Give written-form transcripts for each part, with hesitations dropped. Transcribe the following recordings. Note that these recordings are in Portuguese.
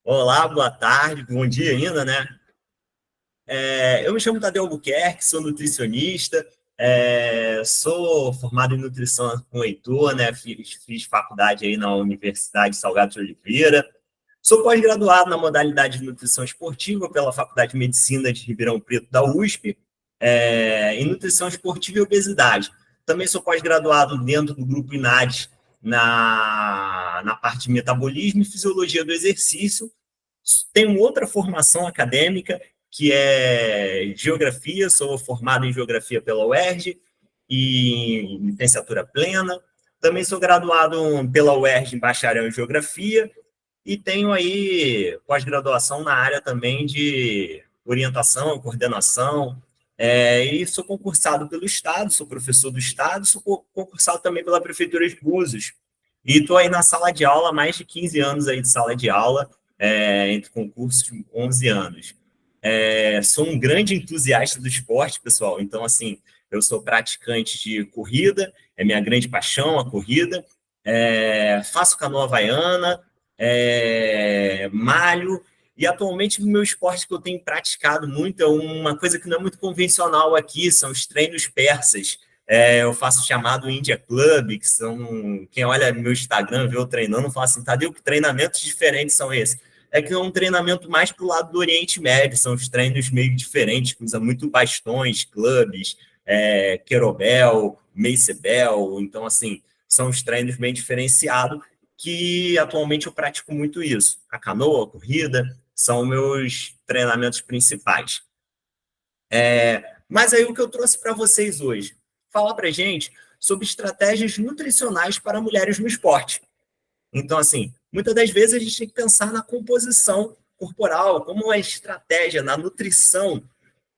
Olá, boa tarde, bom dia ainda, né? Eu me chamo Tadeu Albuquerque, sou nutricionista, sou formado em nutrição com o Heitor, né? Fiz faculdade aí na Universidade Salgado de Oliveira. Sou pós-graduado na modalidade de nutrição esportiva pela Faculdade de Medicina de Ribeirão Preto da USP, em nutrição esportiva e obesidade. Também sou pós-graduado dentro do grupo INAD na parte de metabolismo e fisiologia do exercício. Tenho outra formação acadêmica, que é geografia, sou formado em geografia pela UERJ e em licenciatura plena. Também sou graduado pela UERJ em bacharel em geografia e tenho aí pós-graduação na área também de orientação, coordenação, e sou concursado pelo Estado, sou professor do Estado, sou concursado também pela Prefeitura de Búzios. E estou aí na sala de aula, mais de 15 anos aí de sala de aula, entre concursos, 11 anos. Sou um grande entusiasta do esporte, pessoal. Então, assim, eu sou praticante de corrida, é minha grande paixão a corrida. Faço canoa havaiana, malho, e atualmente o meu esporte que eu tenho praticado muito é uma coisa que não é muito convencional aqui, são os treinos persas. Eu faço chamado India Club, que são, quem olha meu Instagram, vê eu treinando, fala assim, Tadeu, que treinamentos diferentes são esses? É que é um treinamento mais para o lado do Oriente Médio, são os treinos meio diferentes, que usa muito bastões, clubes, kettlebell, mace bell, então assim, são os treinos bem diferenciados, que atualmente eu pratico muito isso. A canoa, a corrida, são meus treinamentos principais. Mas aí o que eu trouxe para vocês hoje? Falar para a gente sobre estratégias nutricionais para mulheres no esporte. Então, assim, muitas das vezes a gente tem que pensar na composição corporal, como uma estratégia na nutrição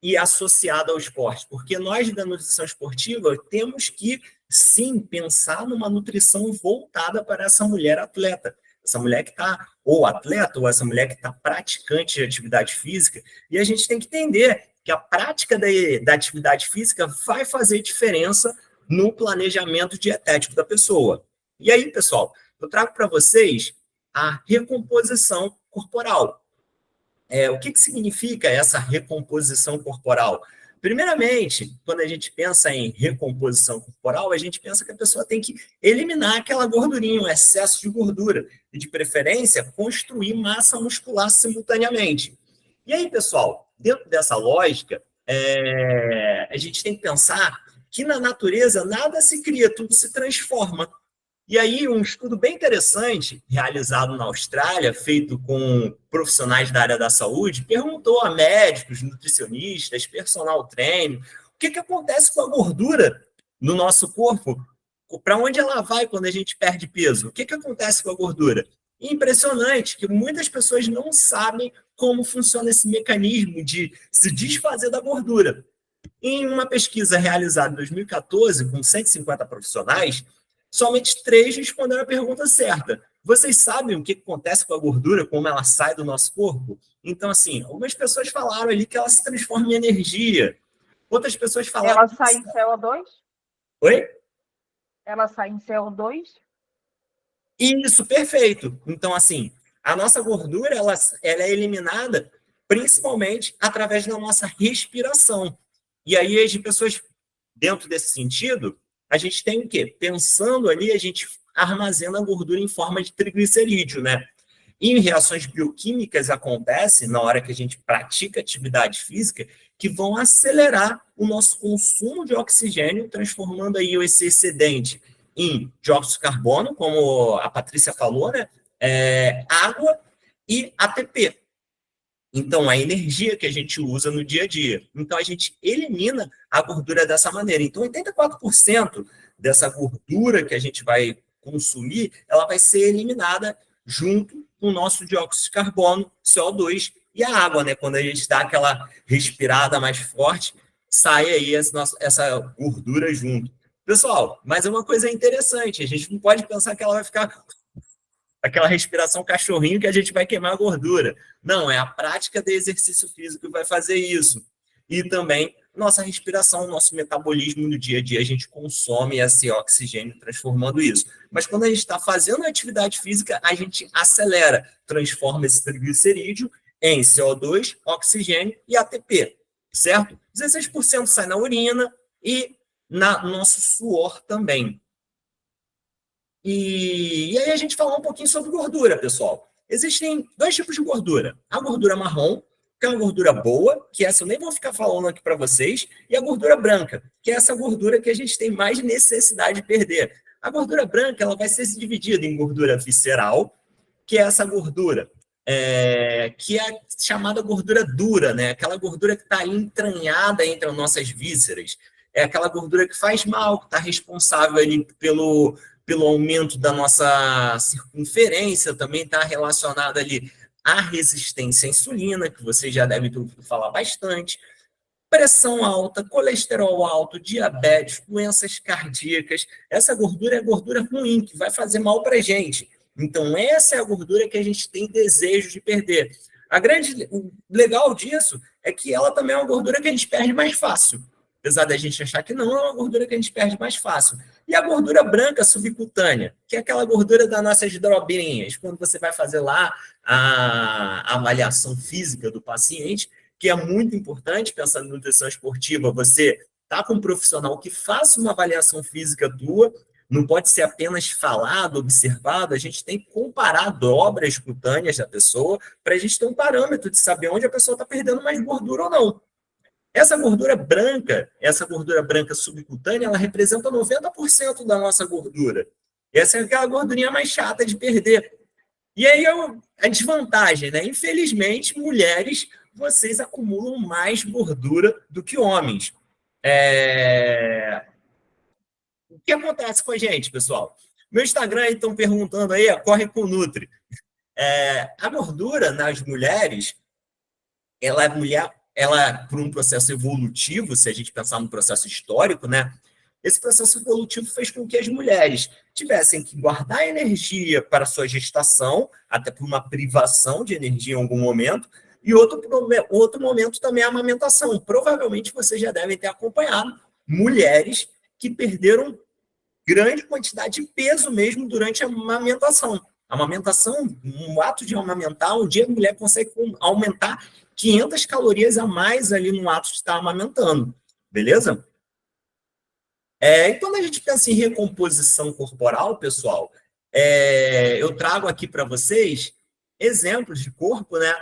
e associada ao esporte. Porque nós, da nutrição esportiva, temos que, sim, pensar numa nutrição voltada para essa mulher atleta. Essa mulher que está ou atleta, ou essa mulher que está praticante de atividade física. E a gente tem que entender que a prática da atividade física vai fazer diferença no planejamento dietético da pessoa. E aí, pessoal, eu trago para vocês a recomposição corporal. O que significa essa recomposição corporal? Primeiramente, quando a gente pensa em recomposição corporal, a gente pensa que a pessoa tem que eliminar aquela gordurinha, o excesso de gordura, e de preferência, construir massa muscular simultaneamente. E aí, pessoal, dentro dessa lógica, a gente tem que pensar que na natureza nada se cria, tudo se transforma. E aí, um estudo bem interessante, realizado na Austrália, feito com profissionais da área da saúde, perguntou a médicos, nutricionistas, personal trainer, o que acontece com a gordura no nosso corpo? Para onde ela vai quando a gente perde peso? O que acontece com a gordura? E impressionante que muitas pessoas não sabem como funciona esse mecanismo de se desfazer da gordura. Em uma pesquisa realizada em 2014, com 150 profissionais, somente 3 responderam a pergunta certa. Vocês sabem o que acontece com a gordura, como ela sai do nosso corpo? Então, assim, algumas pessoas falaram ali que ela se transforma em energia. Outras pessoas falaram... Ela sai em CO2? Oi? Ela sai em CO2? Isso, perfeito. Então, assim, a nossa gordura, ela é eliminada principalmente através da nossa respiração. E aí, as pessoas, dentro desse sentido, a gente tem o quê? Pensando ali, a gente armazena a gordura em forma de triglicerídeo, né? E em reações bioquímicas acontecem na hora que a gente pratica atividade física que vão acelerar o nosso consumo de oxigênio, transformando aí esse excedente em dióxido de carbono, como a Patrícia falou, né? Água e ATP. Então, a energia que a gente usa no dia a dia. Então, a gente elimina a gordura dessa maneira. Então, 84% dessa gordura que a gente vai consumir, ela vai ser eliminada junto com o nosso dióxido de carbono, CO2 e a água, né? Quando a gente dá aquela respirada mais forte, sai aí essa gordura junto. Pessoal, mas é uma coisa interessante, a gente não pode pensar que ela vai ficar aquela respiração cachorrinho que a gente vai queimar a gordura. Não, é a prática de exercício físico que vai fazer isso. E também nossa respiração, nosso metabolismo no dia a dia, a gente consome esse oxigênio transformando isso. Mas quando a gente está fazendo atividade física, a gente acelera, transforma esse triglicerídeo em CO2, oxigênio e ATP, certo? 16% sai na urina e no nosso suor também. E aí a gente falar um pouquinho sobre gordura, pessoal. Existem dois tipos de gordura. A gordura marrom, que é uma gordura boa, que essa eu nem vou ficar falando aqui para vocês, e a gordura branca, que é essa gordura que a gente tem mais necessidade de perder. A gordura branca ela vai ser dividida em gordura visceral, que é essa gordura, que é chamada gordura dura, né? Aquela gordura que está entranhada entre as nossas vísceras. É aquela gordura que faz mal, que está responsável ali pelo aumento da nossa circunferência, também está relacionada ali à resistência à insulina, que vocês já devem ter ouvido falar bastante, pressão alta, colesterol alto, diabetes, doenças cardíacas. Essa gordura é gordura ruim, que vai fazer mal para a gente. Então, essa é a gordura que a gente tem desejo de perder. O legal disso é que ela também é uma gordura que a gente perde mais fácil. Apesar da gente achar que não, é uma gordura que a gente perde mais fácil. E a gordura branca subcutânea, que é aquela gordura das nossas dobrinhas, quando você vai fazer lá a avaliação física do paciente, que é muito importante, pensando em nutrição esportiva, você tá com um profissional que faça uma avaliação física tua, não pode ser apenas falado, observado, a gente tem que comparar dobras cutâneas da pessoa para a gente ter um parâmetro de saber onde a pessoa está perdendo mais gordura ou não. Essa gordura branca subcutânea, ela representa 90% da nossa gordura. Essa é aquela gordurinha mais chata de perder. E aí a desvantagem, né? Infelizmente, mulheres, vocês acumulam mais gordura do que homens. O que acontece com a gente, pessoal? Meu Instagram, estão perguntando aí, corre com o Nutri. A gordura nas mulheres, ela, por um processo evolutivo, se a gente pensar no processo histórico, né? Esse processo evolutivo fez com que as mulheres tivessem que guardar energia para sua gestação, até por uma privação de energia em algum momento, e outro momento também é a amamentação. Provavelmente vocês já devem ter acompanhado mulheres que perderam grande quantidade de peso mesmo durante a amamentação. A amamentação, um ato de amamentar, um dia a mulher consegue aumentar 500 calorias a mais ali no ato de estar amamentando, beleza? E quando a gente pensa em recomposição corporal, pessoal, eu trago aqui para vocês exemplos de corpo, né,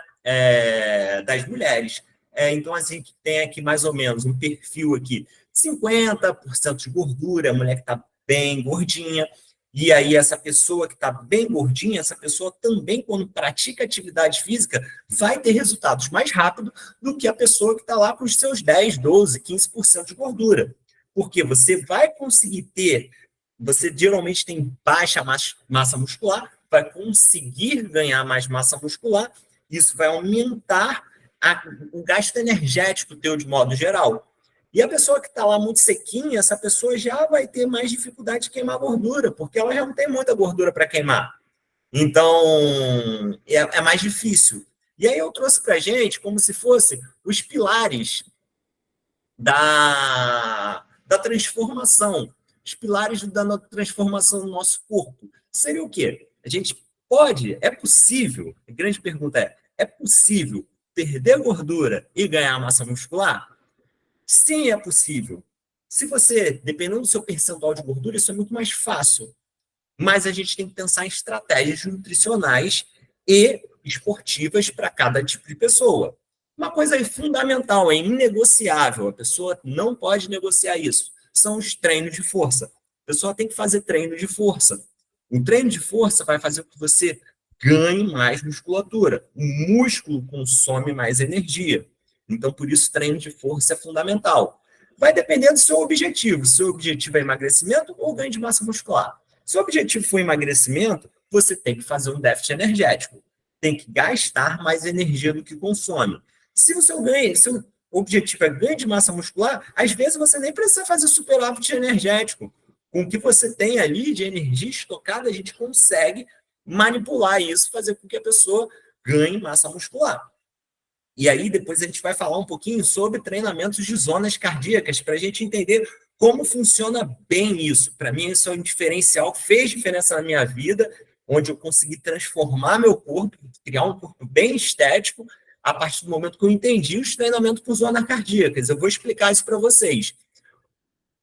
das mulheres. Então, assim, tem aqui mais ou menos um perfil aqui, 50% de gordura, a mulher que está bem gordinha. E aí, essa pessoa que está bem gordinha, essa pessoa também, quando pratica atividade física, vai ter resultados mais rápido do que a pessoa que está lá com os seus 10, 12, 15% de gordura. Porque você vai conseguir você geralmente tem baixa massa muscular, vai conseguir ganhar mais massa muscular, isso vai aumentar o gasto energético teu de modo geral. E a pessoa que está lá muito sequinha, essa pessoa já vai ter mais dificuldade de queimar gordura, porque ela já não tem muita gordura para queimar. Então, é mais difícil. E aí eu trouxe para a gente como se fosse os pilares da transformação, os pilares da transformação do nosso corpo. Seria o quê? A gente é possível, a grande pergunta é possível perder gordura e ganhar massa muscular? Sim, é possível. Se você, dependendo do seu percentual de gordura, isso é muito mais fácil. Mas a gente tem que pensar em estratégias nutricionais e esportivas para cada tipo de pessoa. Uma coisa fundamental, é inegociável, a pessoa não pode negociar isso, são os treinos de força. A pessoa tem que fazer treino de força. O treino de força vai fazer com que você ganhe mais musculatura. O músculo consome mais energia. Então, por isso, treino de força é fundamental. Vai depender do seu objetivo. Se o objetivo é emagrecimento ou ganho de massa muscular. Se o objetivo for emagrecimento, você tem que fazer um déficit energético. Tem que gastar mais energia do que consome. Se o seu objetivo é ganho de massa muscular, às vezes você nem precisa fazer superávit energético. Com o que você tem ali de energia estocada, a gente consegue manipular isso, fazer com que a pessoa ganhe massa muscular. E aí depois a gente vai falar um pouquinho sobre treinamentos de zonas cardíacas, para a gente entender como funciona bem isso. Para mim, isso é um diferencial, fez diferença na minha vida, onde eu consegui transformar meu corpo, criar um corpo bem estético, a partir do momento que eu entendi os treinamentos por zonas cardíacas. Eu vou explicar isso para vocês.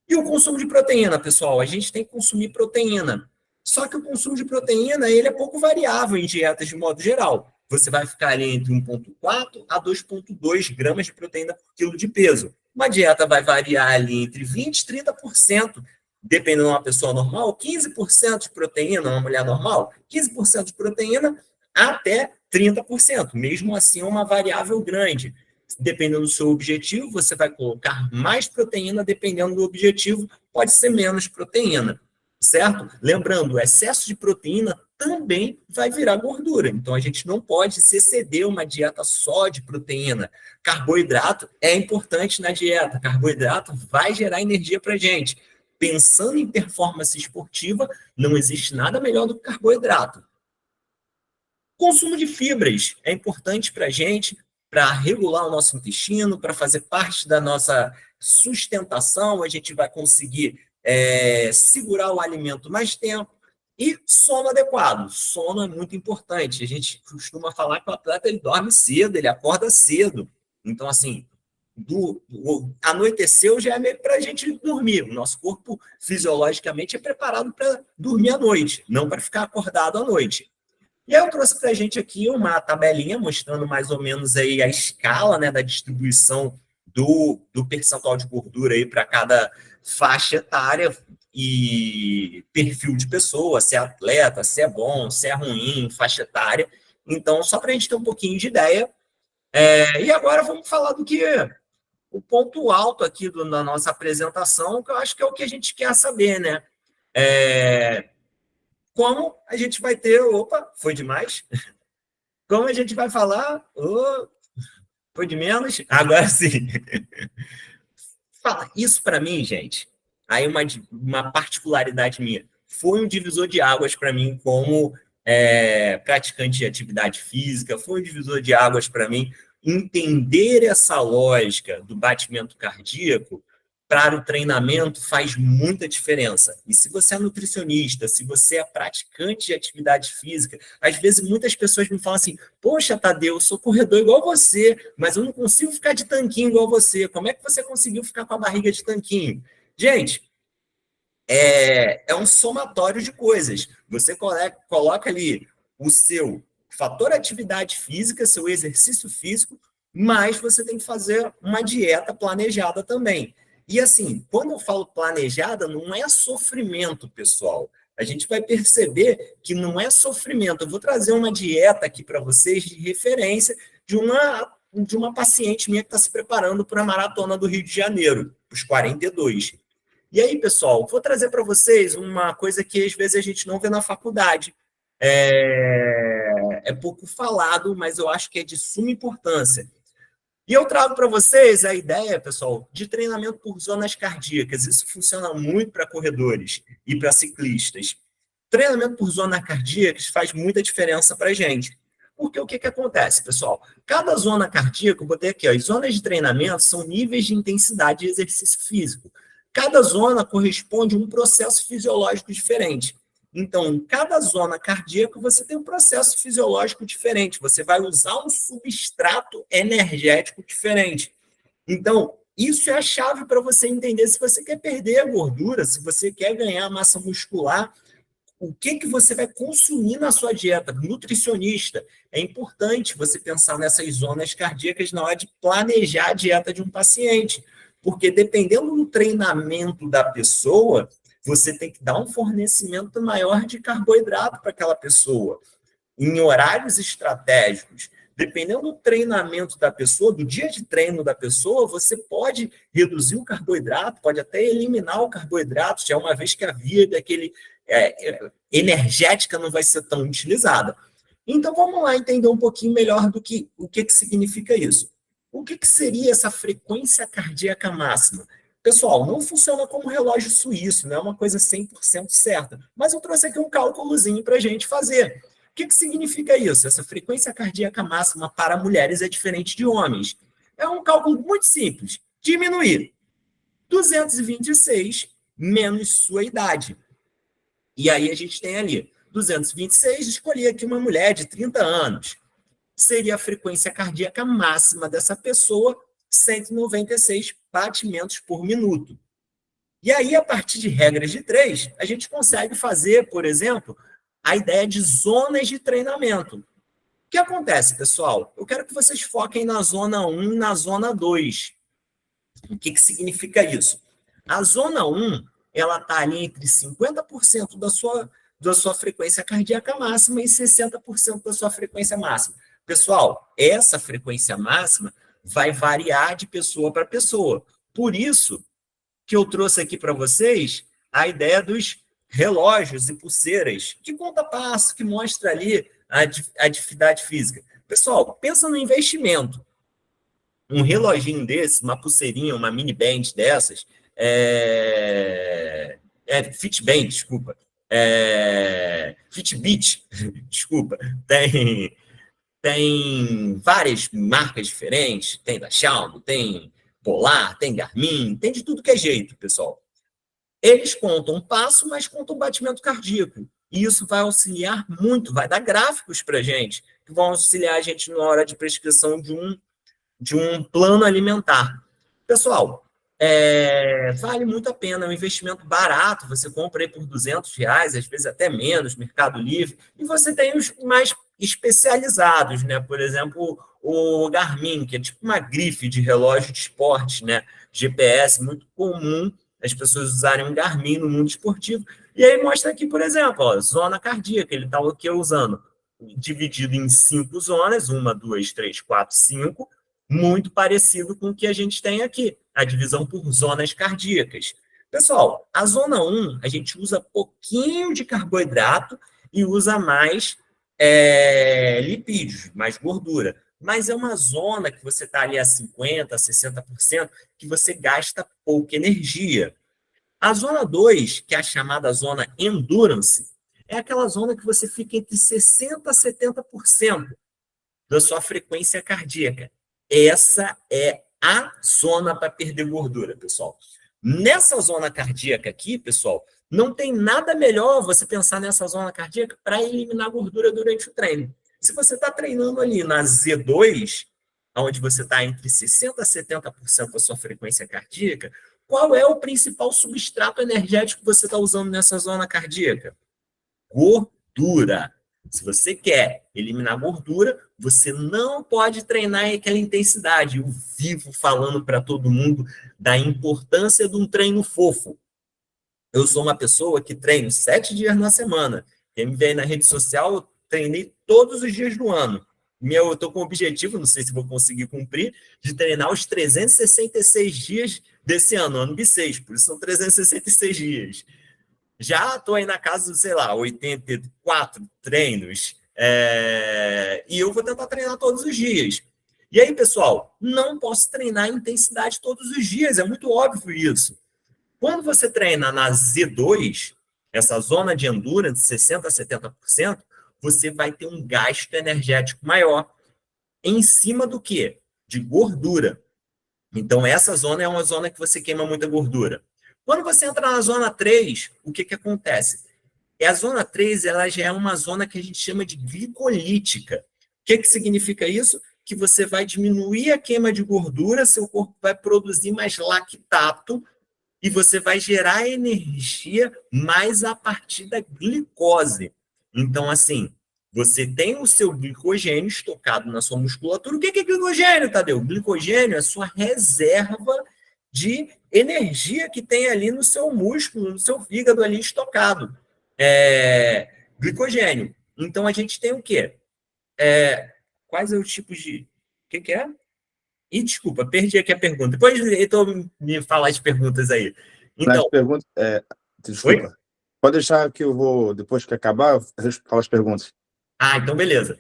E o consumo de proteína, pessoal? A gente tem que consumir proteína. Só que o consumo de proteína ele é pouco variável em dietas de modo geral. Você vai ficar ali entre 1,4 a 2,2 gramas de proteína por quilo de peso. Uma dieta vai variar ali entre 20% e 30%, dependendo de uma pessoa normal, 15% de proteína, uma mulher normal, 15% de proteína até 30%. Mesmo assim, é uma variável grande. Dependendo do seu objetivo, você vai colocar mais proteína, dependendo do objetivo, pode ser menos proteína, certo? Lembrando, o excesso de proteína também vai virar gordura, então a gente não pode se exceder uma dieta só de proteína. Carboidrato é importante na dieta, carboidrato vai gerar energia para a gente. Pensando em performance esportiva, não existe nada melhor do que carboidrato. Consumo de fibras é importante para a gente, para regular o nosso intestino, para fazer parte da nossa sustentação, a gente vai conseguir segurar o alimento mais tempo. E sono adequado. Sono é muito importante. A gente costuma falar que o atleta ele dorme cedo, ele acorda cedo. Então, assim, anoiteceu já é meio para a gente dormir. O nosso corpo, fisiologicamente, é preparado para dormir à noite, não para ficar acordado à noite. E aí eu trouxe para a gente aqui uma tabelinha mostrando mais ou menos aí a escala, né, da distribuição do percentual de gordura aí para cada faixa etária e perfil de pessoa, se é atleta, se é bom, se é ruim, faixa etária. Então, só para a gente ter um pouquinho de ideia. E agora vamos falar do que o ponto alto aqui da nossa apresentação, que eu acho que é o que a gente quer saber, né? Como a gente vai ter... Opa, foi demais. Como a gente vai falar... foi de menos? Agora sim. Fala, isso para mim, gente, aí uma particularidade minha, foi um divisor de águas para mim como praticante de atividade física, foi um divisor de águas para mim entender essa lógica do batimento cardíaco para o treinamento faz muita diferença. E se você é nutricionista, se você é praticante de atividade física, às vezes muitas pessoas me falam assim, poxa, Tadeu, eu sou corredor igual você, mas eu não consigo ficar de tanquinho igual você. Como é que você conseguiu ficar com a barriga de tanquinho? Gente, é um somatório de coisas. Você coloca ali o seu fator atividade física, seu exercício físico, mas você tem que fazer uma dieta planejada também. E assim, quando eu falo planejada, não é sofrimento, pessoal. A gente vai perceber que não é sofrimento. Eu vou trazer uma dieta aqui para vocês de referência de uma paciente minha que está se preparando para a maratona do Rio de Janeiro, os 42. E aí, pessoal, vou trazer para vocês uma coisa que às vezes a gente não vê na faculdade. É pouco falado, mas eu acho que é de suma importância. E eu trago para vocês a ideia, pessoal, de treinamento por zonas cardíacas. Isso funciona muito para corredores e para ciclistas. Treinamento por zonas cardíacas faz muita diferença para a gente. Porque o que acontece, pessoal? Cada zona cardíaca, eu botei aqui, ó, as zonas de treinamento são níveis de intensidade de exercício físico. Cada zona corresponde a um processo fisiológico diferente. Então, em cada zona cardíaca, você tem um processo fisiológico diferente. Você vai usar um substrato energético diferente. Então, isso é a chave para você entender se você quer perder a gordura, se você quer ganhar massa muscular, o que você vai consumir na sua dieta. Nutricionista, é importante você pensar nessas zonas cardíacas na hora de planejar a dieta de um paciente. Porque dependendo do treinamento da pessoa, você tem que dar um fornecimento maior de carboidrato para aquela pessoa, em horários estratégicos. Dependendo do treinamento da pessoa, do dia de treino da pessoa, você pode reduzir o carboidrato, pode até eliminar o carboidrato, já uma vez que a via daquele energética não vai ser tão utilizada. Então, vamos lá entender um pouquinho melhor o que significa isso. O que seria essa frequência cardíaca máxima? Pessoal, não funciona como relógio suíço, não é uma coisa 100% certa, mas eu trouxe aqui um cálculozinho para a gente fazer. que significa isso? Essa frequência cardíaca máxima para mulheres é diferente de homens. É um cálculo muito simples. Diminuir 226 menos sua idade. E aí a gente tem ali 226, escolhi aqui uma mulher de 30 anos. Seria a frequência cardíaca máxima dessa pessoa, 196 batimentos por minuto. E aí, a partir de regras de 3, a gente consegue fazer, por exemplo, a ideia de zonas de treinamento. O que acontece, pessoal? Eu quero que vocês foquem na zona 1 e na zona 2. O que significa isso? A zona 1, ela está ali entre 50% da sua frequência cardíaca máxima e 60% da sua frequência máxima. Pessoal, essa frequência máxima vai variar de pessoa para pessoa. Por isso que eu trouxe aqui para vocês a ideia dos relógios e pulseiras, que conta passo, que mostra ali a atividade física. Pessoal, pensa no investimento. Um reloginho desse, uma pulseirinha, uma mini band dessas, Fitband, desculpa, Fitbit, desculpa, tem várias marcas diferentes, tem da Xiaomi, tem Polar, tem Garmin, tem de tudo que é jeito, pessoal. Eles contam passo, mas contam batimento cardíaco. E isso vai auxiliar muito, vai dar gráficos para a gente, que vão auxiliar a gente na hora de prescrição de um plano alimentar. Pessoal, vale muito a pena, é um investimento barato, você compra aí por R$ 200, às vezes até menos, Mercado Livre, e você tem os mais especializados, né? Por exemplo, o Garmin, que é tipo uma grife de relógio de esporte, né? GPS, muito comum as pessoas usarem um Garmin no mundo esportivo. E aí mostra aqui, por exemplo, ó, zona cardíaca, ele está aqui usando, dividido em 5 zonas, 1, 2, 3, 4, 5, muito parecido com o que a gente tem aqui, a divisão por zonas cardíacas. Pessoal, a zona 1, a gente usa pouquinho de carboidrato e usa mais lipídios, mais gordura. Mas é uma zona que você está ali a 50%, 60%, que você gasta pouca energia. A zona 2, que é a chamada zona endurance, é aquela zona que você fica entre 60% a 70% da sua frequência cardíaca. Essa é a zona para perder gordura, pessoal. Nessa zona cardíaca aqui, pessoal, não tem nada melhor você pensar nessa zona cardíaca para eliminar gordura durante o treino. Se você está treinando ali na Z2, onde você está entre 60% a 70% da sua frequência cardíaca, qual é o principal substrato energético que você está usando nessa zona cardíaca? Gordura. Se você quer eliminar gordura, você não pode treinar em aquela intensidade. Eu vivo falando para todo mundo da importância de um treino fofo. Eu sou uma pessoa que treino 7 dias na semana. Quem me vê aí na rede social, eu treinei todos os dias do ano. Eu estou com o objetivo, não sei se vou conseguir cumprir, de treinar os 366 dias desse ano, ano bissexto, por isso são 366 dias. Já estou aí na casa, sei lá, 84 treinos, e eu vou tentar treinar todos os dias. E aí, pessoal, não posso treinar em intensidade todos os dias, é muito óbvio isso. Quando você treina na Z2, essa zona de endurance, 60% a 70%, você vai ter um gasto energético maior. Em cima do quê? De gordura. Então, essa zona é uma zona que você queima muita gordura. Quando você entra na zona 3, o que acontece? A zona 3 ela já é uma zona que a gente chama de glicolítica. O que significa isso? Que você vai diminuir a queima de gordura, seu corpo vai produzir mais lactato e você vai gerar energia mais a partir da glicose. Então, assim, você tem o seu glicogênio estocado na sua musculatura. O que é glicogênio, Tadeu? Glicogênio é a sua reserva de energia que tem ali no seu músculo, no seu fígado ali estocado. Glicogênio. Então, a gente tem o quê? Quais são os tipos de... O que é? E desculpa, perdi aqui a pergunta. Depois então me falar as perguntas aí. Então, perguntas, desculpa. Oi? Pode deixar que eu vou, depois que acabar, eu falo as perguntas. Então beleza.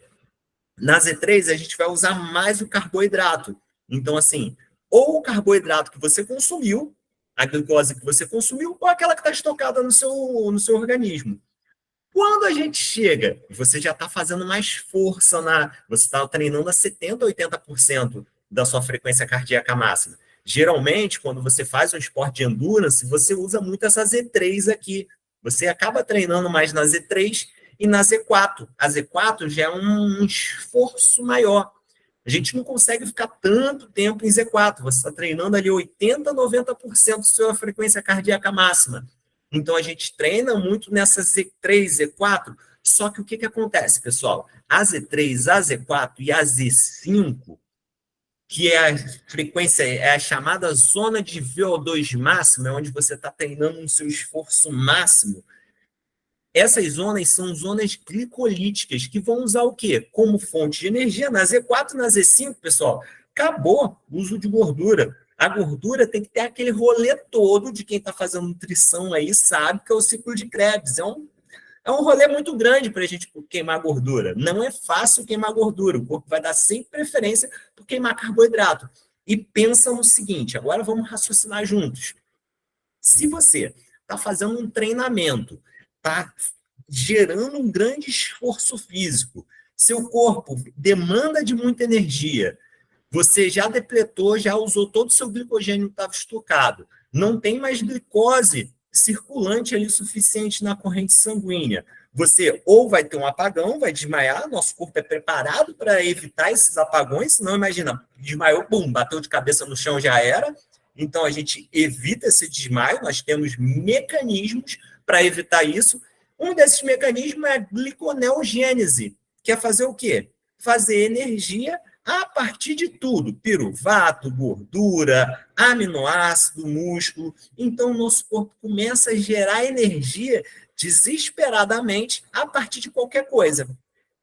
Na Z3, a gente vai usar mais o carboidrato. Então, assim, ou o carboidrato que você consumiu, a glicose que você consumiu, ou aquela que está estocada no seu organismo. Quando a gente chega, você já está fazendo mais força, você está treinando a 70%, 80% da sua frequência cardíaca máxima. Geralmente, quando você faz um esporte de endurance, você usa muito essa Z3 aqui. Você acaba treinando mais na Z3 e na Z4. A Z4 já é um esforço maior. A gente não consegue ficar tanto tempo em Z4. Você está treinando ali 80%, 90% da sua frequência cardíaca máxima. Então, a gente treina muito nessa Z3, Z4. Só que o que acontece, pessoal? A Z3, a Z4 e a Z5, que é a frequência, é a chamada zona de VO2 máximo, é onde você está treinando o seu esforço máximo. Essas zonas são zonas glicolíticas, que vão usar o quê? Como fonte de energia. Na Z4 e na Z5, pessoal, acabou o uso de gordura. A gordura tem que ter aquele rolê todo de quem está fazendo nutrição aí, sabe que é o ciclo de Krebs. É um rolê muito grande para a gente queimar gordura. Não é fácil queimar gordura. O corpo vai dar sempre preferência por queimar carboidrato. E pensa no seguinte, agora vamos raciocinar juntos. Se você está fazendo um treinamento, está gerando um grande esforço físico, seu corpo demanda de muita energia, você já depletou, já usou todo o seu glicogênio que estava estocado, não tem mais glicose circulante ali suficiente na corrente sanguínea. Você ou vai ter um apagão, vai desmaiar, nosso corpo é preparado para evitar esses apagões, senão imagina, desmaiou, bum, bateu de cabeça no chão, já era. Então a gente evita esse desmaio, nós temos mecanismos para evitar isso. Um desses mecanismos é a gliconeogênese, que é fazer o quê? Fazer energia a partir de tudo, piruvato, gordura, aminoácido, músculo. Então, o nosso corpo começa a gerar energia desesperadamente a partir de qualquer coisa.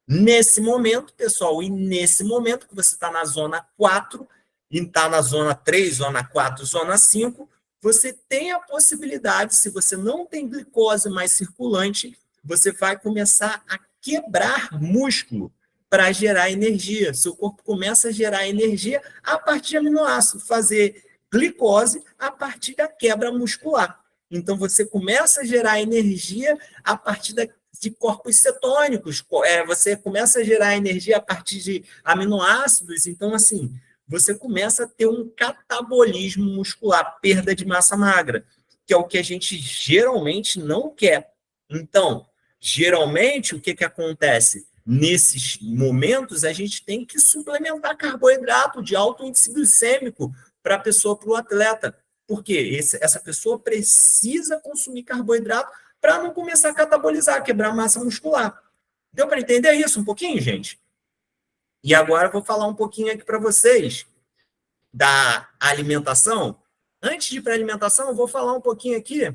Nesse momento, pessoal, e nesse momento que você está na zona 4, e está na zona 3, zona 4, zona 5, você tem a possibilidade, se você não tem glicose mais circulante, você vai começar a quebrar músculo para gerar energia. Seu corpo começa a gerar energia a partir de aminoácido, fazer glicose a partir da quebra muscular. Então, você começa a gerar energia a partir de corpos cetônicos, você começa a gerar energia a partir de aminoácidos. Então, assim, você começa a ter um catabolismo muscular, perda de massa magra, que é o que a gente geralmente não quer. Então, geralmente, o que acontece? Nesses momentos, a gente tem que suplementar carboidrato de alto índice glicêmico para a pessoa, para o atleta. Porque essa pessoa precisa consumir carboidrato para não começar a catabolizar, quebrar massa muscular. Deu para entender isso um pouquinho, gente? E agora eu vou falar um pouquinho aqui para vocês da alimentação. Antes de ir para a alimentação, eu vou falar um pouquinho aqui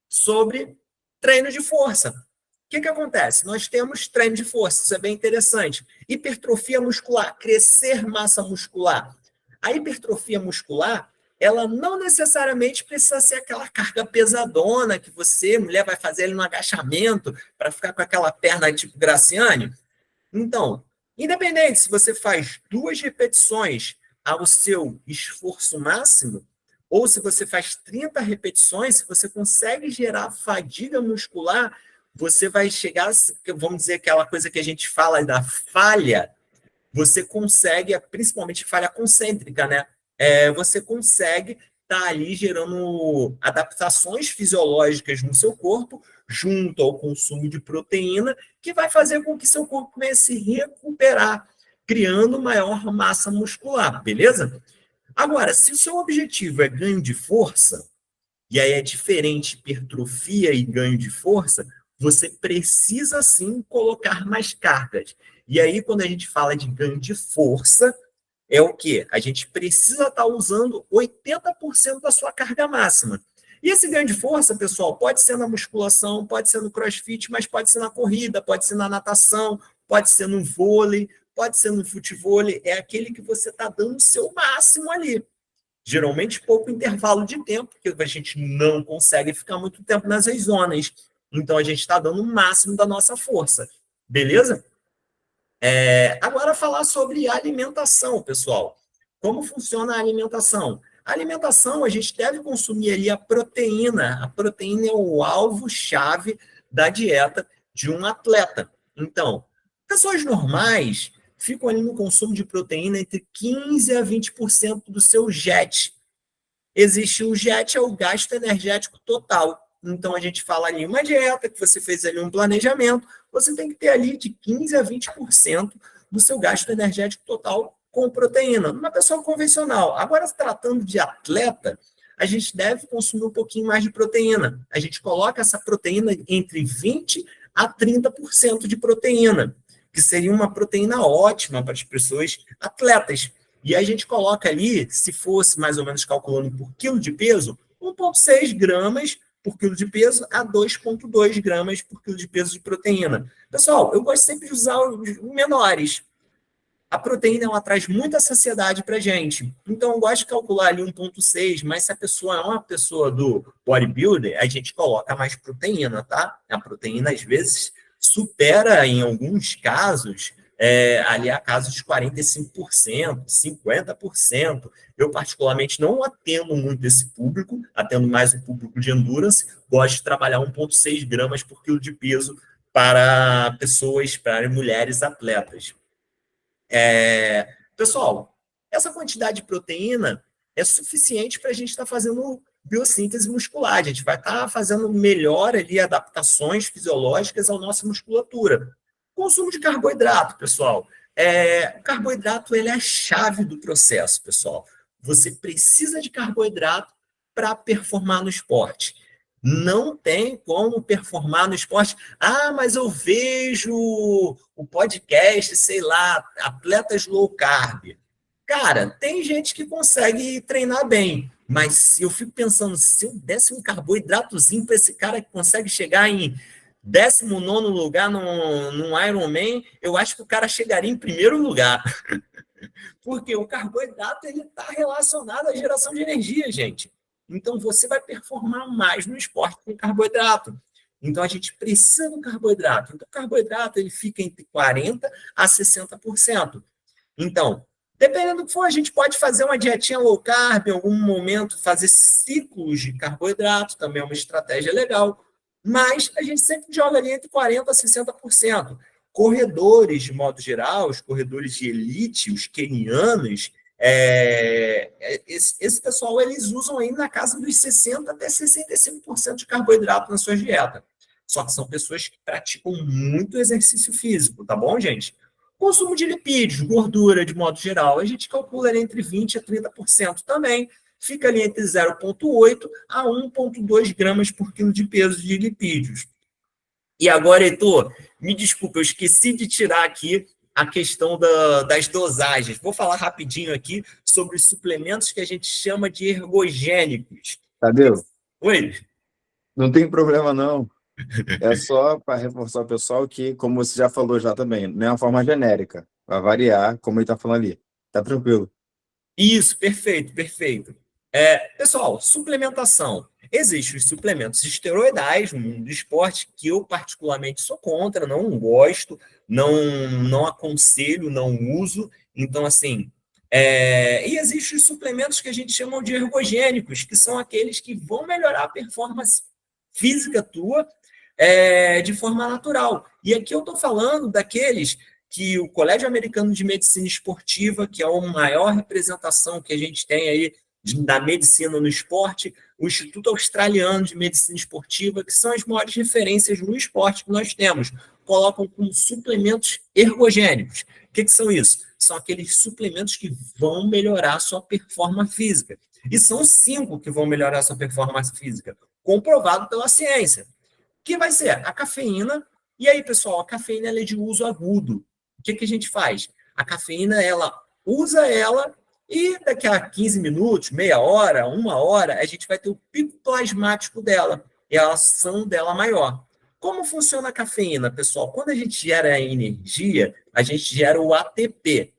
sobre treino de força. O que acontece? Nós temos treino de força, isso é bem interessante. Hipertrofia muscular, crescer massa muscular. A hipertrofia muscular, ela não necessariamente precisa ser aquela carga pesadona que você, mulher, vai fazer ali no agachamento para ficar com aquela perna tipo Graciane. Então, independente se você faz 2 repetições ao seu esforço máximo, ou se você faz 30 repetições, se você consegue gerar fadiga muscular, você vai chegar, vamos dizer, aquela coisa que a gente fala da falha, você consegue, principalmente falha concêntrica, né? Você consegue estar ali gerando adaptações fisiológicas no seu corpo, junto ao consumo de proteína, que vai fazer com que seu corpo comece a se recuperar, criando maior massa muscular, beleza? Agora, se o seu objetivo é ganho de força, e aí é diferente hipertrofia e ganho de força, você precisa sim colocar mais cargas. E aí, quando a gente fala de ganho de força, é o quê? A gente precisa estar usando 80% da sua carga máxima. E esse ganho de força, pessoal, pode ser na musculação, pode ser no crossfit, mas pode ser na corrida, pode ser na natação, pode ser no vôlei, pode ser no futevôlei. É aquele que você está dando o seu máximo ali. Geralmente, pouco intervalo de tempo, porque a gente não consegue ficar muito tempo nessas zonas. Então, a gente está dando o máximo da nossa força. Beleza? Agora, falar sobre alimentação, pessoal. Como funciona a alimentação? A alimentação, a gente deve consumir ali a proteína. A proteína é o alvo-chave da dieta, de um atleta. Então, pessoas normais ficam ali no consumo de proteína entre 15% a 20% do seu JET. Existe o JET, é o gasto energético total. Então, a gente fala ali uma dieta, que você fez ali um planejamento, você tem que ter ali de 15% a 20% do seu gasto energético total com proteína, uma pessoa convencional. Agora, se tratando de atleta, a gente deve consumir um pouquinho mais de proteína. A gente coloca essa proteína entre 20% a 30% de proteína, que seria uma proteína ótima para as pessoas atletas. E a gente coloca ali, se fosse mais ou menos calculando por quilo de peso, 1,6 gramas por quilo de peso a 2,2 gramas por quilo de peso de proteína. Pessoal, eu gosto sempre de usar os menores. A proteína ela traz muita saciedade para a gente. Então, eu gosto de calcular ali 1,6, mas se a pessoa é uma pessoa do bodybuilder, a gente coloca mais proteína, tá? A proteína, às vezes, supera, em alguns casos, ali a casos de 45%, 50%. Eu, particularmente, não atendo muito esse público, atendo mais o público de endurance, gosto de trabalhar 1,6 gramas por quilo de peso para pessoas, para mulheres atletas. Pessoal, essa quantidade de proteína é suficiente para a gente estar fazendo biossíntese muscular. A gente vai estar fazendo melhor ali adaptações fisiológicas à nossa musculatura. Consumo de carboidrato, pessoal. O carboidrato ele é a chave do processo, pessoal. Você precisa de carboidrato para performar no esporte. Não tem como performar no esporte. Ah, mas eu vejo o podcast, sei lá, atletas low carb. Cara, tem gente que consegue treinar bem, mas eu fico pensando, se eu desse um carboidratozinho para esse cara que consegue chegar em 19º lugar num Ironman, eu acho que o cara chegaria em primeiro lugar. Porque o carboidrato ele está relacionado à geração de energia, gente. Então, você vai performar mais no esporte com carboidrato. Então, a gente precisa do carboidrato. Então, o carboidrato ele fica entre 40% a 60%. Então, dependendo do que for, a gente pode fazer uma dietinha low carb, em algum momento, fazer ciclos de carboidrato, também é uma estratégia legal. Mas a gente sempre joga ali entre 40% a 60%. Corredores, de modo geral, os corredores de elite, os quenianos, esse pessoal eles usam aí na casa dos 60% até 65% de carboidrato na sua dieta. Só que são pessoas que praticam muito exercício físico, tá bom, gente? Consumo de lipídios, gordura, de modo geral, a gente calcula ali entre 20% a 30% também. Fica ali entre 0,8 a 1,2 gramas por quilo de peso de lipídios. E agora, Heitor, me desculpa, eu esqueci de tirar aqui a questão das dosagens. Vou falar rapidinho aqui sobre os suplementos que a gente chama de ergogênicos. Tadeu, Oi? não tem problema não. É só para reforçar o pessoal que, como você já falou já também, não é uma forma genérica. Vai variar, como ele está falando ali. Tá tranquilo. Isso, perfeito, perfeito. Pessoal, suplementação. Existem os suplementos esteroidais no mundo do esporte, que eu particularmente sou contra, não gosto, não aconselho, não uso. Então, assim, e existem os suplementos que a gente chama de ergogênicos, que são aqueles que vão melhorar a performance física tua de forma natural. E aqui eu estou falando daqueles que o Colégio Americano de Medicina Esportiva, que é a maior representação que a gente tem aí da medicina no esporte, o Instituto Australiano de Medicina Esportiva, que são as maiores referências no esporte que nós temos, colocam como suplementos ergogênicos. O que são isso? São aqueles suplementos que vão melhorar a sua performance física. E são 5 que vão melhorar a sua performance física, comprovado pela ciência. Que vai ser a cafeína. E aí, pessoal, a cafeína ela é de uso agudo. O que a gente faz? A cafeína, ela usa ela e daqui a 15 minutos, meia hora, 1 hora, a gente vai ter o pico plasmático dela e a ação dela maior. Como funciona a cafeína, pessoal? Quando a gente gera energia, a gente gera o ATP,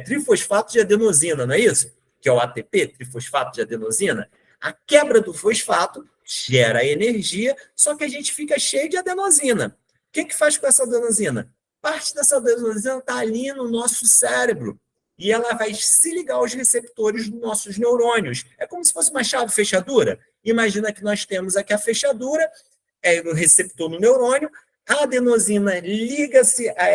trifosfato de adenosina, não é isso? Que é o ATP, trifosfato de adenosina. A quebra do fosfato gera energia, só que a gente fica cheio de adenosina. O que faz com essa adenosina? Parte dessa adenosina está ali no nosso cérebro e ela vai se ligar aos receptores dos nossos neurônios. É como se fosse uma chave fechadura. Imagina que nós temos aqui a fechadura, é o receptor no neurônio, a adenosina liga-se a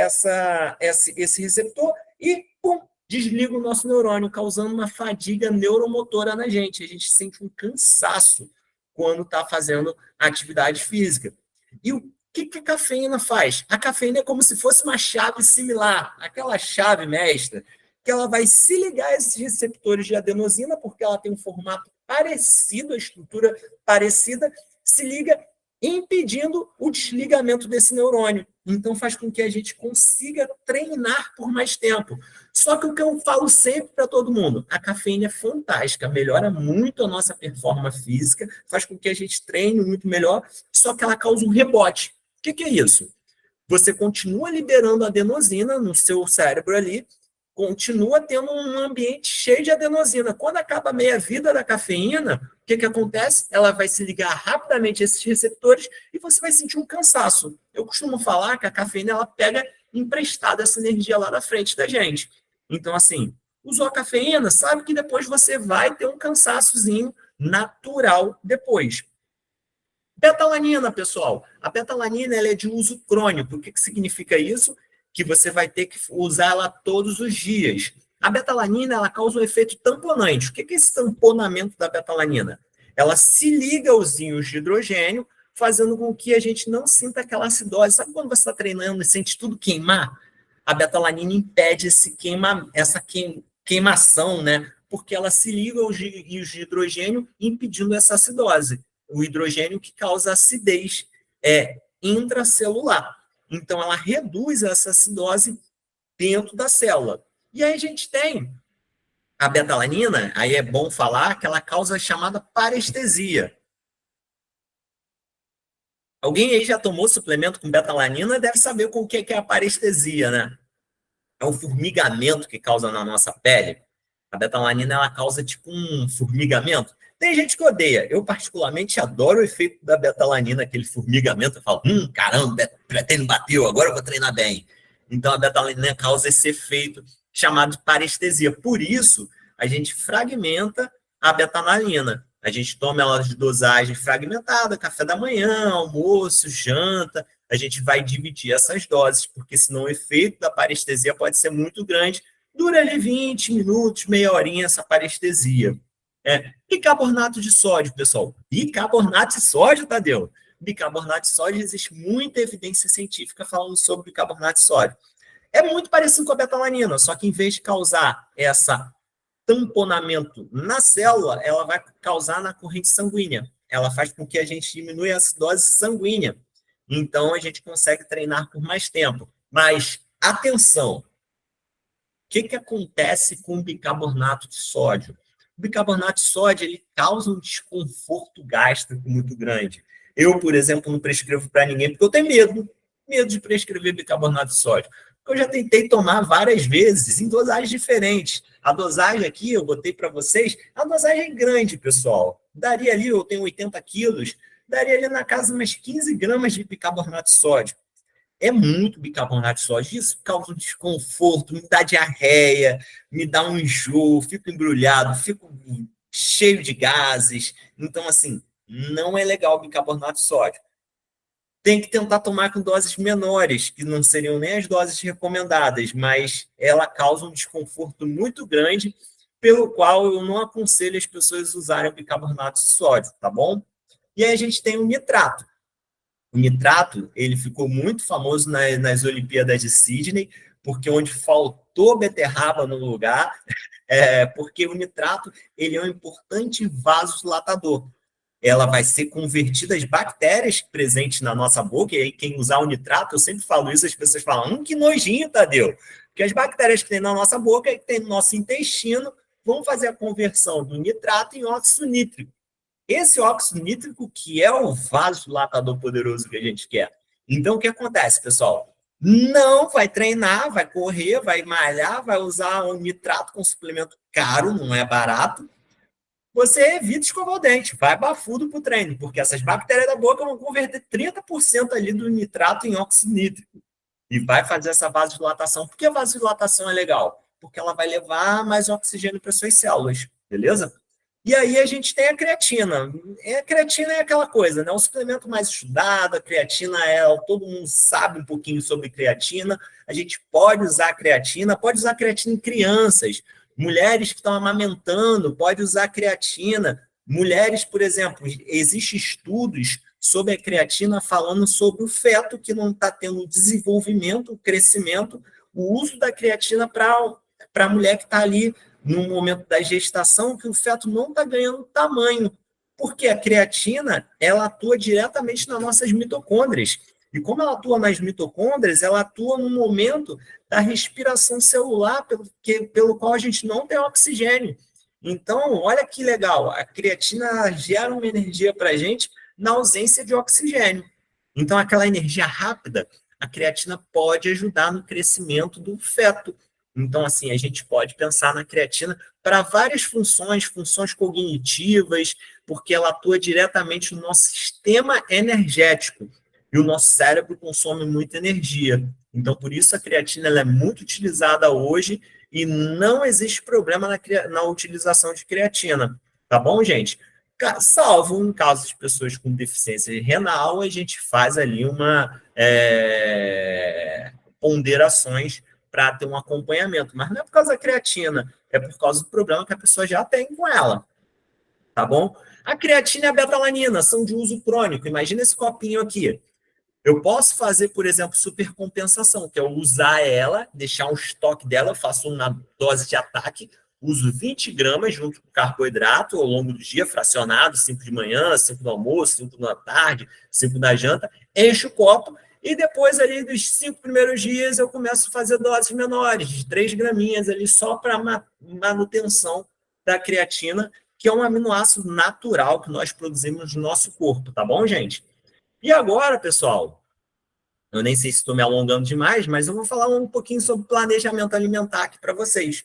esse receptor e, pum, desliga o nosso neurônio, causando uma fadiga neuromotora na gente. A gente sente um cansaço quando está fazendo atividade física. E o que a cafeína faz? A cafeína é como se fosse uma chave similar, aquela chave mestra, que ela vai se ligar a esses receptores de adenosina, porque ela tem um formato parecido, a estrutura parecida, se liga impedindo o desligamento desse neurônio. Então, faz com que a gente consiga treinar por mais tempo. Só que o que eu falo sempre para todo mundo, a cafeína é fantástica, melhora muito a nossa performance física, faz com que a gente treine muito melhor, só que ela causa um rebote. O que é isso? Você continua liberando adenosina no seu cérebro ali, continua tendo um ambiente cheio de adenosina. Quando acaba a meia-vida da cafeína, o que acontece? Ela vai se ligar rapidamente a esses receptores e você vai sentir um cansaço. Eu costumo falar que a cafeína ela pega emprestada essa energia lá da frente da gente. Então, assim, usou a cafeína, sabe que depois você vai ter um cansaçozinho natural depois. Betalanina, pessoal. A betalanina ela é de uso crônico. O que significa isso? Que você vai ter que usar ela todos os dias. A betalanina ela causa um efeito tamponante. O que é esse tamponamento da betalanina? Ela se liga aos íons de hidrogênio, fazendo com que a gente não sinta aquela acidose. Sabe quando você está treinando e sente tudo queimar? A betalanina impede essa queimação, né? Porque ela se liga aos íons de hidrogênio, impedindo essa acidose. O hidrogênio que causa acidez intracelular. Então, ela reduz essa acidose dentro da célula. E aí a gente tem a betalanina, aí é bom falar que ela causa a chamada parestesia. Alguém aí já tomou suplemento com betalanina deve saber o que é a parestesia, né? É um formigamento que causa na nossa pele. A betalanina, ela causa tipo um formigamento. Tem gente que odeia. Eu, particularmente, adoro o efeito da betalanina, aquele formigamento. Eu falo, caramba, pré-treino bateu, agora eu vou treinar bem. Então, a betalanina causa esse efeito chamado de parestesia. Por isso, a gente fragmenta a betalanina. A gente toma ela de dosagem fragmentada, café da manhã, almoço, janta. A gente vai dividir essas doses, porque senão o efeito da parestesia pode ser muito grande. Dura ali 20 minutos, meia horinha essa parestesia. Bicarbonato de sódio, pessoal. Bicarbonato de sódio, Tadeu. Bicarbonato de sódio, existe muita evidência científica falando sobre bicarbonato de sódio. É muito parecido com a betalanina, só que em vez de causar essa tamponamento na célula, ela vai causar na corrente sanguínea. Ela faz com que a gente diminua a acidose sanguínea. Então, a gente consegue treinar por mais tempo. Mas, atenção, o que acontece com o bicarbonato de sódio? O bicarbonato de sódio ele causa um desconforto gástrico muito grande. Eu, por exemplo, não prescrevo para ninguém, porque eu tenho medo de prescrever bicarbonato de sódio. Eu já tentei tomar várias vezes, em dosagens diferentes. A dosagem aqui, eu botei para vocês, a dosagem é grande, pessoal. Daria ali, eu tenho 80 quilos, daria ali na casa umas 15 gramas de bicarbonato de sódio. É muito bicarbonato de sódio. Isso causa um desconforto, me dá diarreia, me dá um enjoo, fico embrulhado, fico cheio de gases. Então, assim, não é legal o bicarbonato de sódio. Tem que tentar tomar com doses menores, que não seriam nem as doses recomendadas, mas ela causa um desconforto muito grande, pelo qual eu não aconselho as pessoas usarem o bicarbonato de sódio, tá bom? E aí a gente tem o nitrato. O nitrato, ele ficou muito famoso nas Olimpíadas de Sydney, porque onde faltou beterraba no lugar, porque o nitrato ele é um importante vasodilatador. Ela vai ser convertida às bactérias presentes na nossa boca, e aí quem usar o nitrato, eu sempre falo isso, as pessoas falam, que nojinho, Tadeu, porque as bactérias que tem na nossa boca, que tem no nosso intestino, vão fazer a conversão do nitrato em óxido nítrico. Esse óxido nítrico que é o vasodilatador poderoso que a gente quer. Então, o que acontece, pessoal? Não vai treinar, vai correr, vai malhar, vai usar um nitrato com suplemento caro, não é barato. Você evita escovar o dente, vai bafudo para o treino, porque essas bactérias da boca vão converter 30% ali do nitrato em óxido nítrico. E vai fazer essa vasodilatação. Por que a vasodilatação é legal? Porque ela vai levar mais oxigênio para suas células, beleza? E aí a gente tem a creatina. A creatina é aquela coisa, né? O suplemento mais estudado, a creatina todo mundo sabe um pouquinho sobre creatina. A gente pode usar creatina em crianças, mulheres que estão amamentando, pode usar creatina. Mulheres, por exemplo, existem estudos sobre a creatina falando sobre o feto que não está tendo desenvolvimento, crescimento, o uso da creatina para a mulher que está ali no momento da gestação, que o feto não está ganhando tamanho, porque a creatina ela atua diretamente nas nossas mitocôndrias. E como ela atua nas mitocôndrias, ela atua no momento da respiração celular, pelo qual a gente não tem oxigênio. Então, olha que legal, a creatina gera uma energia para a gente na ausência de oxigênio. Então, aquela energia rápida, a creatina pode ajudar no crescimento do feto. Então, assim, a gente pode pensar na creatina para várias funções cognitivas, porque ela atua diretamente no nosso sistema energético. E o nosso cérebro consome muita energia. Então, por isso, a creatina ela é muito utilizada hoje e não existe problema na utilização de creatina. Tá bom, gente? Salvo em caso de pessoas com deficiência renal, a gente faz ali ponderações para ter um acompanhamento. Mas não é por causa da creatina, é por causa do problema que a pessoa já tem com ela. Tá bom? A creatina e a betalanina são de uso crônico. Imagina esse copinho aqui. Eu posso fazer, por exemplo, supercompensação, que é usar ela, deixar um estoque dela, eu faço uma dose de ataque, uso 20 gramas junto com carboidrato ao longo do dia, fracionado, 5 de manhã, 5 do almoço, 5 da tarde, 5 da janta, encho o copo e depois ali dos 5 primeiros dias eu começo a fazer doses menores, de 3 graminhas ali só para manutenção da creatina, que é um aminoácido natural que nós produzimos no nosso corpo, tá bom, gente? E agora, pessoal, eu nem sei se estou me alongando demais, mas eu vou falar um pouquinho sobre planejamento alimentar aqui para vocês.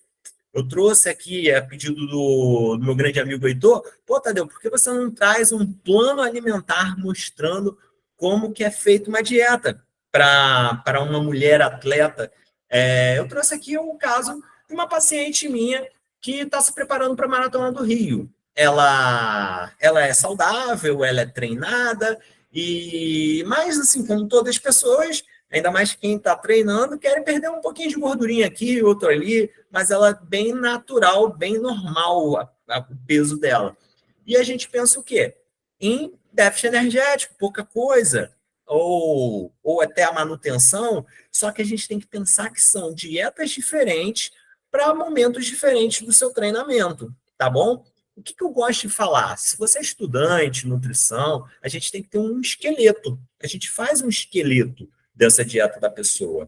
Eu trouxe aqui, a pedido do meu grande amigo Heitor, pô, Tadeu, por que você não traz um plano alimentar mostrando como que é feita uma dieta para uma mulher atleta? Eu trouxe aqui o caso de uma paciente minha que está se preparando para a Maratona do Rio. Ela é saudável, ela é treinada, mas, assim, como todas as pessoas, ainda mais quem está treinando, querem perder um pouquinho de gordurinha aqui, outro ali, mas ela é bem natural, bem normal o peso dela. E a gente pensa o quê? Em déficit energético, pouca coisa, ou até a manutenção, só que a gente tem que pensar que são dietas diferentes para momentos diferentes do seu treinamento, tá bom? O que eu gosto de falar? Se você é estudante, nutrição, a gente tem que ter um esqueleto. A gente faz um esqueleto dessa dieta da pessoa.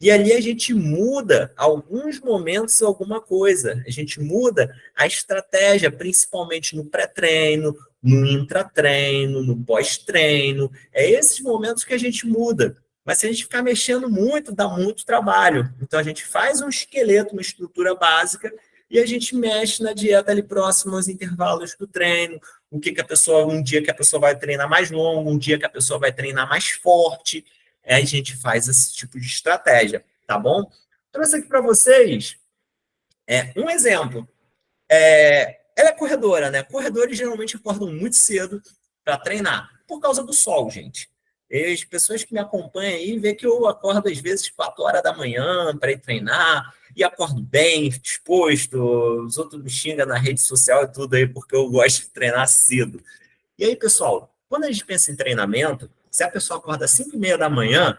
E ali a gente muda, alguns momentos, alguma coisa. A gente muda a estratégia, principalmente no pré-treino, no intratreino, no pós-treino. É esses momentos que a gente muda. Mas se a gente ficar mexendo muito, dá muito trabalho. Então a gente faz um esqueleto, uma estrutura básica, e a gente mexe na dieta ali próximo aos intervalos do treino, um dia que a pessoa vai treinar mais longo, um dia que a pessoa vai treinar mais forte, a gente faz esse tipo de estratégia, tá bom? Trouxe aqui para vocês um exemplo. Ela é corredora, né? Corredores geralmente acordam muito cedo para treinar, por causa do sol, gente. E as pessoas que me acompanham aí vê que eu acordo às vezes 4 horas da manhã para ir treinar, e acordo bem, disposto, os outros me xingam na rede social e tudo aí, porque eu gosto de treinar cedo. E aí, pessoal, quando a gente pensa em treinamento, se a pessoa acorda às 5h30 da manhã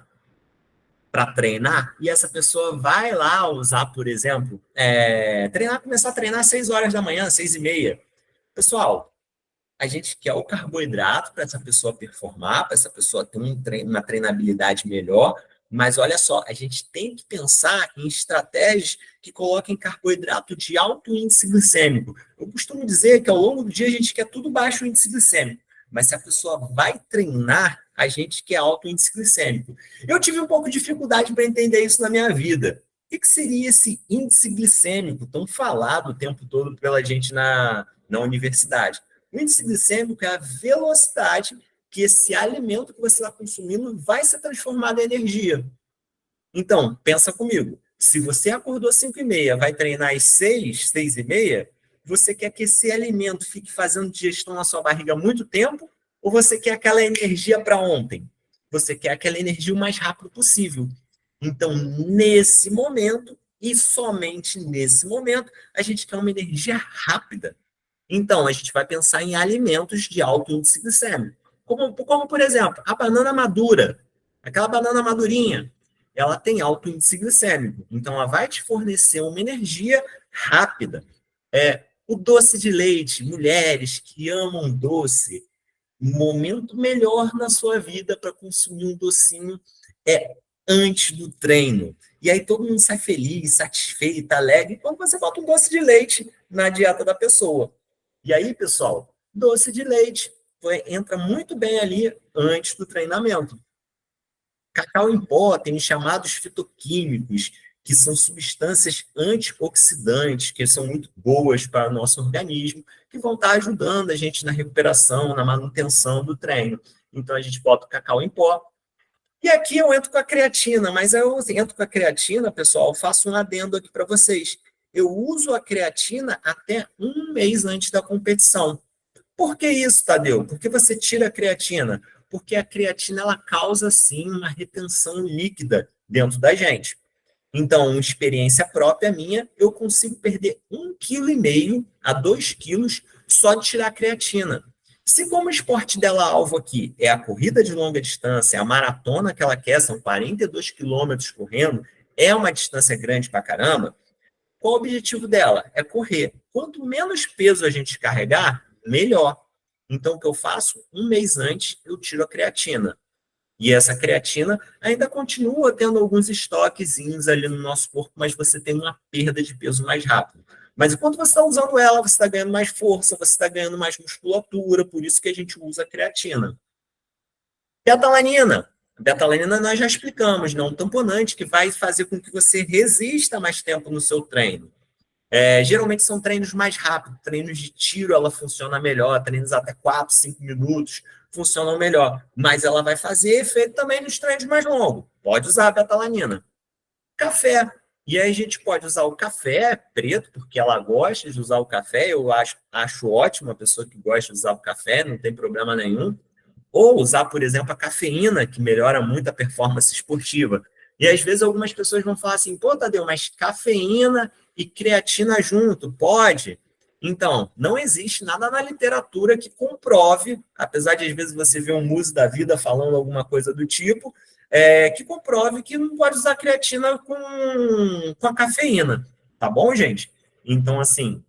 para treinar, e essa pessoa vai lá usar, por exemplo, começar a treinar às 6 horas da manhã, 6h30. Pessoal, a gente quer o carboidrato para essa pessoa performar, para essa pessoa ter uma treinabilidade melhor, mas olha só, a gente tem que pensar em estratégias que coloquem carboidrato de alto índice glicêmico. Eu costumo dizer que ao longo do dia a gente quer tudo baixo índice glicêmico, mas se a pessoa vai treinar, a gente quer alto índice glicêmico. Eu tive um pouco de dificuldade para entender isso na minha vida. O que seria esse índice glicêmico tão falado o tempo todo pela gente na universidade? O índice glicêmico é a velocidade que esse alimento que você está consumindo vai ser transformado em energia. Então, pensa comigo. Se você acordou às 5h30, vai treinar às 6h30, Você quer que esse alimento fique fazendo digestão na sua barriga há muito tempo? Ou você quer aquela energia para ontem? Você quer aquela energia o mais rápido possível. Então, nesse momento, e somente nesse momento, a gente quer uma energia rápida. Então, a gente vai pensar em alimentos de alto índice glicêmico. Como, por exemplo, a banana madura. Aquela banana madurinha, ela tem alto índice glicêmico. Então, ela vai te fornecer uma energia rápida. O doce de leite, mulheres que amam doce, momento melhor na sua vida para consumir um docinho é antes do treino. E aí todo mundo sai feliz, satisfeito, alegre, quando você bota um doce de leite na dieta da pessoa. E aí, pessoal, doce de leite entra muito bem ali antes do treinamento. Cacau em pó tem os chamados fitoquímicos, que são substâncias antioxidantes, que são muito boas para o nosso organismo, que vão estar ajudando a gente na recuperação, na manutenção do treino. Então, a gente bota o cacau em pó. E aqui eu entro com a creatina, mas eu entro com a creatina, pessoal, faço um adendo aqui para vocês. Eu uso a creatina até um mês antes da competição. Por que isso, Tadeu? Por que você tira a creatina? Porque a creatina ela causa, sim, uma retenção líquida dentro da gente. Então, uma experiência própria minha, eu consigo perder 1,5 kg a 2 quilos só de tirar a creatina. Se como o esporte dela alvo aqui é a corrida de longa distância, é a maratona que ela quer, são 42 quilômetros correndo, é uma distância grande pra caramba, qual o objetivo dela? É correr. Quanto menos peso a gente carregar, melhor. Então, o que eu faço? Um mês antes, eu tiro a creatina. E essa creatina ainda continua tendo alguns estoquezinhos ali no nosso corpo, mas você tem uma perda de peso mais rápido. Mas enquanto você está usando ela, você está ganhando mais força, você está ganhando mais musculatura, por isso que a gente usa a creatina. Betalanina. A betalanina nós já explicamos, né? Um tamponante que vai fazer com que você resista mais tempo no seu treino. Geralmente são treinos mais rápidos, treinos de tiro ela funciona melhor, treinos até 4, 5 minutos funcionam melhor, mas ela vai fazer efeito também nos treinos mais longos. Pode usar a betalanina. Café. E aí a gente pode usar o café preto, porque ela gosta de usar o café, eu acho ótimo a pessoa que gosta de usar o café, não tem problema nenhum. Ou usar, por exemplo, a cafeína, que melhora muito a performance esportiva. E às vezes algumas pessoas vão falar assim, pô, Tadeu, mas cafeína e creatina junto, pode? Então, não existe nada na literatura que comprove, apesar de às vezes você ver um muso da vida falando alguma coisa do tipo, que comprove que não pode usar creatina com a cafeína, tá bom, gente? Então, assim,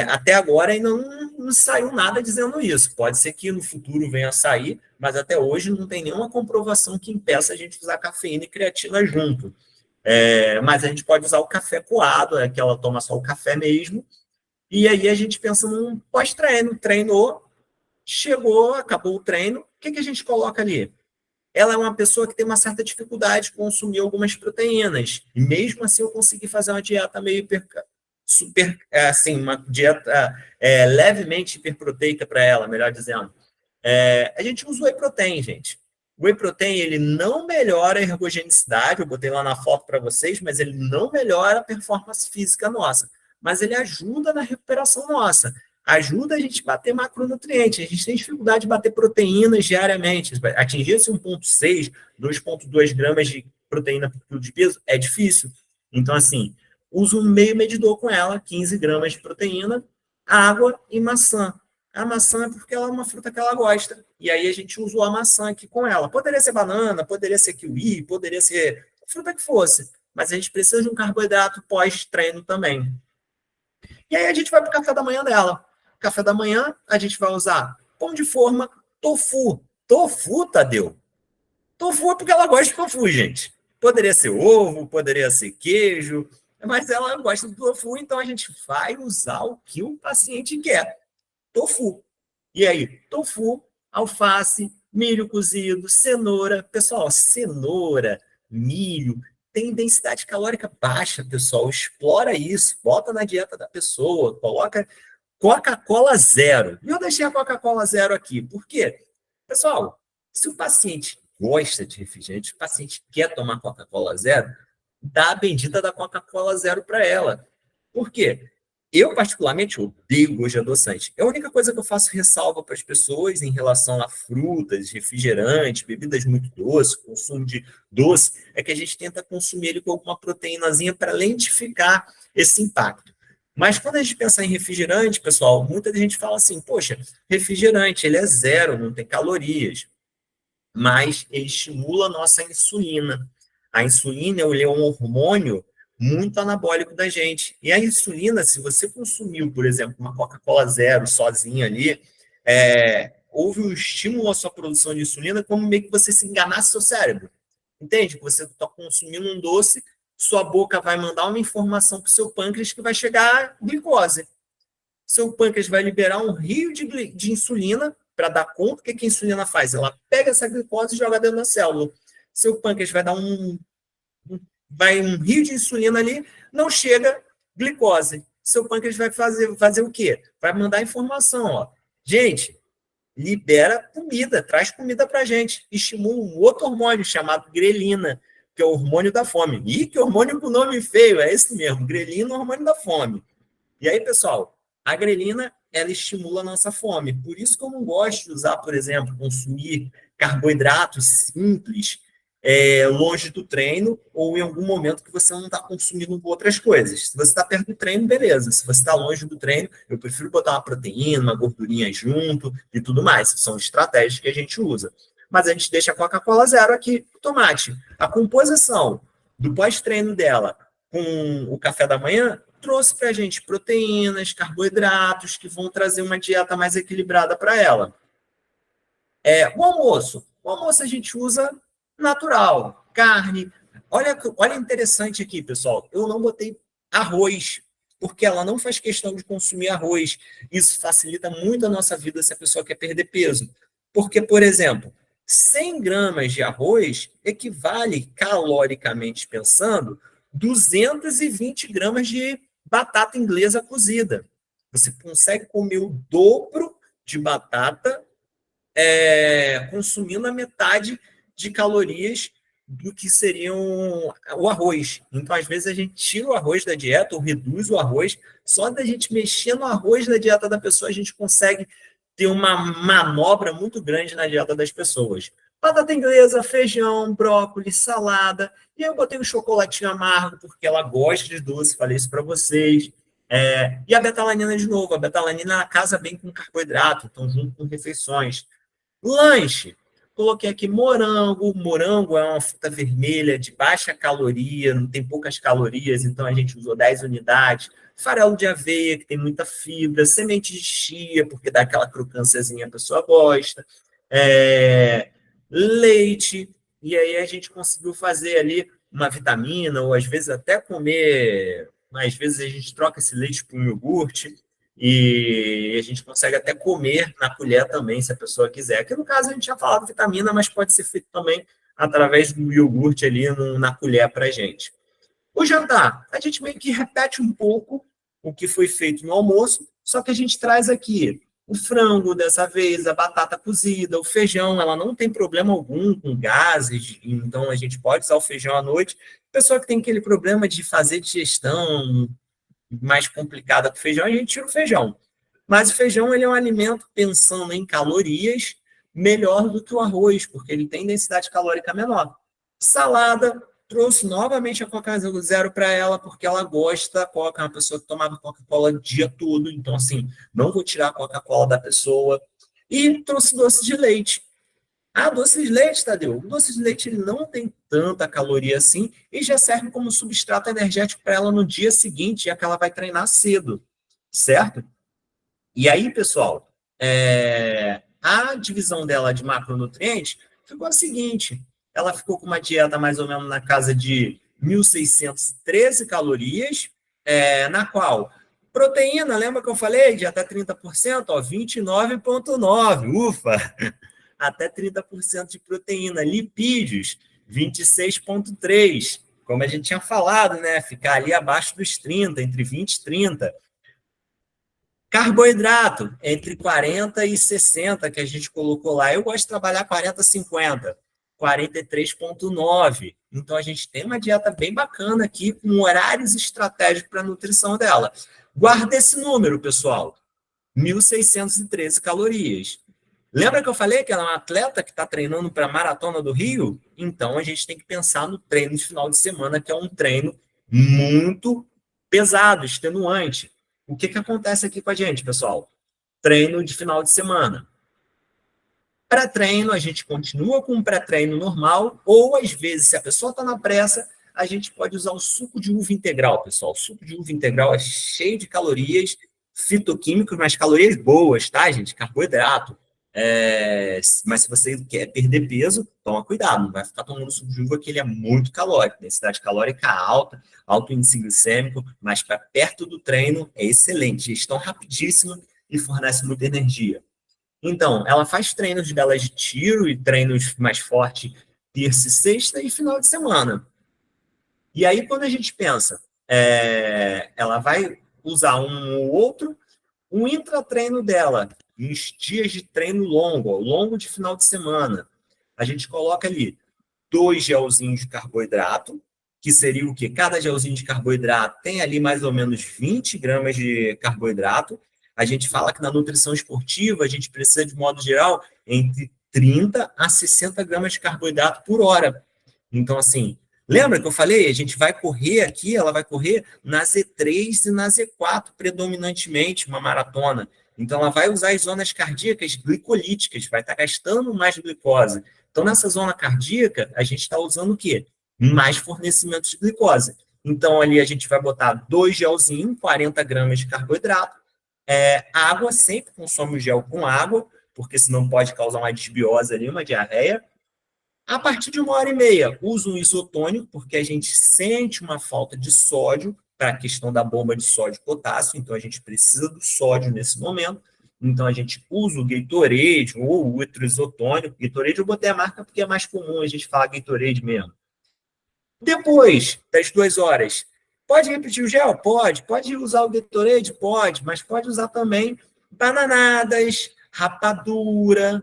até agora ainda não saiu nada dizendo isso. Pode ser que no futuro venha a sair, mas até hoje não tem nenhuma comprovação que impeça a gente usar cafeína e creatina junto. Mas a gente pode usar o café coado, que ela toma só o café mesmo, e aí a gente pensa num pós-treino. Treinou, chegou, acabou o treino, o que a gente coloca ali? Ela é uma pessoa que tem uma certa dificuldade de consumir algumas proteínas, e mesmo assim eu consegui fazer uma dieta meio uma dieta levemente hiperproteica para ela, melhor dizendo. A gente usa o whey protein, gente. O whey protein, ele não melhora a ergogenicidade, eu botei lá na foto para vocês, mas ele não melhora a performance física nossa, mas ele ajuda na recuperação nossa, ajuda a gente a bater macronutrientes, a gente tem dificuldade de bater proteínas diariamente, atingir esse 1,6, 2,2 gramas de proteína por quilo de peso é difícil, então assim, uso um meio medidor com ela, 15 gramas de proteína, água e maçã. A maçã é porque ela é uma fruta que ela gosta. E aí a gente usou a maçã aqui com ela. Poderia ser banana, poderia ser kiwi, poderia ser fruta que fosse. Mas a gente precisa de um carboidrato pós-treino também. E aí a gente vai para o café da manhã dela. Café da manhã, a gente vai usar pão de forma, tofu. Tofu, Tadeu? Tofu é porque ela gosta de tofu, gente. Poderia ser ovo, poderia ser queijo, mas ela gosta do tofu, então a gente vai usar o que o paciente quer. Tofu. E aí, tofu, alface, milho cozido, cenoura. Pessoal, cenoura, milho, tem densidade calórica baixa, pessoal. Explora isso, bota na dieta da pessoa, coloca Coca-Cola zero. E eu deixei a Coca-Cola zero aqui. Por quê? Pessoal, se o paciente gosta de refrigerante, se o paciente quer tomar Coca-Cola zero, dá a bendita da Coca-Cola zero para ela. Por quê? Eu, particularmente, odeio gosto de adoçante. É a única coisa que eu faço ressalva para as pessoas em relação a frutas, refrigerantes, bebidas muito doces, consumo de doce, é que a gente tenta consumir ele com alguma proteínazinha para lentificar esse impacto. Mas quando a gente pensa em refrigerante, pessoal, muita gente fala assim, poxa, refrigerante, ele é zero, não tem calorias, mas ele estimula a nossa insulina. A insulina ele é um hormônio muito anabólico da gente. E a insulina, se você consumiu, por exemplo, uma Coca-Cola zero sozinha ali, houve um estímulo à sua produção de insulina, como meio que você se enganasse seu cérebro. Entende? Que você está consumindo um doce, sua boca vai mandar uma informação para o seu pâncreas que vai chegar glicose. Seu pâncreas vai liberar um rio de insulina para dar conta. O que a insulina faz? Ela pega essa glicose e joga dentro da célula. Seu pâncreas vai dar um rio de insulina ali, não chega glicose. Seu pâncreas vai fazer o quê? Vai mandar informação, ó. Gente, libera comida, traz comida para a gente. Estimula um outro hormônio chamado grelina, que é o hormônio da fome. Ih, que hormônio com nome feio, é esse mesmo, grelina, hormônio da fome. E aí, pessoal, a grelina, ela estimula a nossa fome. Por isso que eu não gosto de usar, por exemplo, consumir carboidratos simples longe do treino ou em algum momento que você não está consumindo outras coisas. Se você está perto do treino, beleza. Se você está longe do treino, eu prefiro botar uma proteína, uma gordurinha junto e tudo mais. São estratégias que a gente usa. Mas a gente deixa a Coca-Cola zero aqui, tomate. A composição do pós-treino dela com o café da manhã trouxe para a gente proteínas, carboidratos, que vão trazer uma dieta mais equilibrada para ela. O almoço. O almoço a gente usa natural, carne. Olha interessante aqui, pessoal. Eu não botei arroz, porque ela não faz questão de consumir arroz. Isso facilita muito a nossa vida se a pessoa quer perder peso. Porque, por exemplo, 100 gramas de arroz equivale, caloricamente pensando, 220 gramas de batata inglesa cozida. Você consegue comer o dobro de batata consumindo a metade de calorias do que seriam o arroz. Então, às vezes, a gente tira o arroz da dieta ou reduz o arroz. Só da gente mexer no arroz da dieta da pessoa, a gente consegue ter uma manobra muito grande na dieta das pessoas. Batata inglesa, feijão, brócolis, salada. E eu botei um chocolatinho amargo, porque ela gosta de doce, falei isso para vocês. E a betalanina de novo. A betalanina casa bem com carboidrato, então junto com refeições. Lanche. Coloquei aqui morango. Morango é uma fruta vermelha de baixa caloria, não tem poucas calorias, então a gente usou 10 unidades. Farelo de aveia, que tem muita fibra. Semente de chia, porque dá aquela crocânciazinha, a pessoa gosta. Leite. E aí a gente conseguiu fazer ali uma vitamina, ou às vezes até comer. Às vezes a gente troca esse leite por um iogurte. E a gente consegue até comer na colher também, se a pessoa quiser. Aqui no caso a gente já falava vitamina, mas pode ser feito também através do iogurte ali na colher para a gente. O jantar, a gente meio que repete um pouco o que foi feito no almoço, só que a gente traz aqui o frango dessa vez, a batata cozida, o feijão, ela não tem problema algum com gases, então a gente pode usar o feijão à noite. Pessoa que tem aquele problema de fazer digestão mais complicada com feijão, a gente tira o feijão. Mas o feijão ele é um alimento, pensando em calorias, melhor do que o arroz, porque ele tem densidade calórica menor. Salada, trouxe novamente a Coca-Cola zero para ela, porque ela gosta da Coca, é uma pessoa que tomava Coca-Cola o dia todo, então assim, não vou tirar a Coca-Cola da pessoa. E trouxe doce de leite. Doce de leite, Tadeu. O doce de leite ele não tem tanta caloria assim e já serve como substrato energético para ela no dia seguinte, já que ela vai treinar cedo, certo? E aí, pessoal, a divisão dela de macronutrientes ficou a seguinte: ela ficou com uma dieta mais ou menos na casa de 1.613 calorias, na qual proteína, lembra que eu falei? De até 30%, 29,9. Ufa! Até 30% de proteína. Lipídios, 26,3. Como a gente tinha falado, né? Ficar ali abaixo dos 30, entre 20 e 30. Carboidrato, entre 40 e 60, que a gente colocou lá. Eu gosto de trabalhar 40, 50. 43,9. Então, a gente tem uma dieta bem bacana aqui, com horários estratégicos para a nutrição dela. Guarda esse número, pessoal. 1.613 calorias. Lembra que eu falei que ela é uma atleta que está treinando para a Maratona do Rio? Então, a gente tem que pensar no treino de final de semana, que é um treino muito pesado, extenuante. O que acontece aqui com a gente, pessoal? Treino de final de semana. Pré-treino, a gente continua com um pré-treino normal, ou às vezes, se a pessoa está na pressa, a gente pode usar o suco de uva integral, pessoal. O suco de uva integral é cheio de calorias, fitoquímicos, mas calorias boas, tá, gente? Carboidrato. Mas se você quer perder peso, toma cuidado, não vai ficar tomando suco de uva, que ele é muito calórico, densidade calórica alta, alto índice glicêmico, mas para perto do treino é excelente, gestão rapidíssima e fornece muita energia. Então, ela faz treinos delas de tiro e treinos mais fortes terça e sexta e final de semana. E aí, quando a gente pensa, ela vai usar um ou outro, o intratreino dela, nos dias de treino longo, ao longo de final de semana, a gente coloca ali 2 gelzinhos de carboidrato, que seria o quê? Cada gelzinho de carboidrato tem ali mais ou menos 20 gramas de carboidrato. A gente fala que na nutrição esportiva a gente precisa, de modo geral, entre 30 a 60 gramas de carboidrato por hora. Então, assim, lembra que eu falei? A gente vai correr aqui, ela vai correr na Z3 e na Z4, predominantemente, uma maratona. Então, ela vai usar as zonas cardíacas glicolíticas, vai estar gastando mais glicose. Então, nessa zona cardíaca, a gente está usando o quê? Mais fornecimento de glicose. Então, ali a gente vai botar 2 gelzinhos, 40 gramas de carboidrato. Água, sempre consome o gel com água, porque senão pode causar uma desbiose ali, uma diarreia. A partir de 1h30, usa um isotônico, porque a gente sente uma falta de sódio para a questão da bomba de sódio e potássio, então a gente precisa do sódio nesse momento. Então a gente usa o Gatorade ou o outro isotônico. Gatorade eu botei a marca porque é mais comum a gente falar Gatorade mesmo. Depois das 2 horas, pode repetir o gel? Pode. Pode usar o Gatorade? Pode. Mas pode usar também bananadas, rapadura,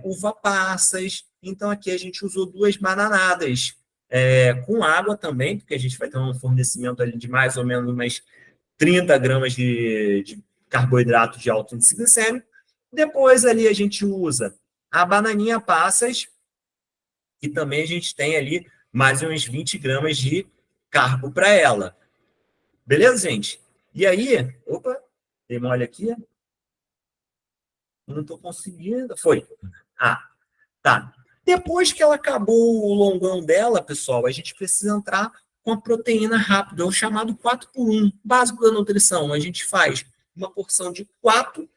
uva passas. Então, aqui a gente usou 2 bananadas com água também, porque a gente vai ter um fornecimento ali de mais ou menos umas 30 gramas de carboidrato de alto índice glicêmico. Depois, ali, a gente usa a bananinha passas, e também a gente tem ali mais uns 20 gramas de carbo para ela. Beleza, gente? E aí, opa, dei uma olha aqui. Não estou conseguindo. Foi. Tá. Depois que ela acabou o longão dela, pessoal, a gente precisa entrar com a proteína rápida, é o chamado 4x1, básico da nutrição. A gente faz uma porção de 4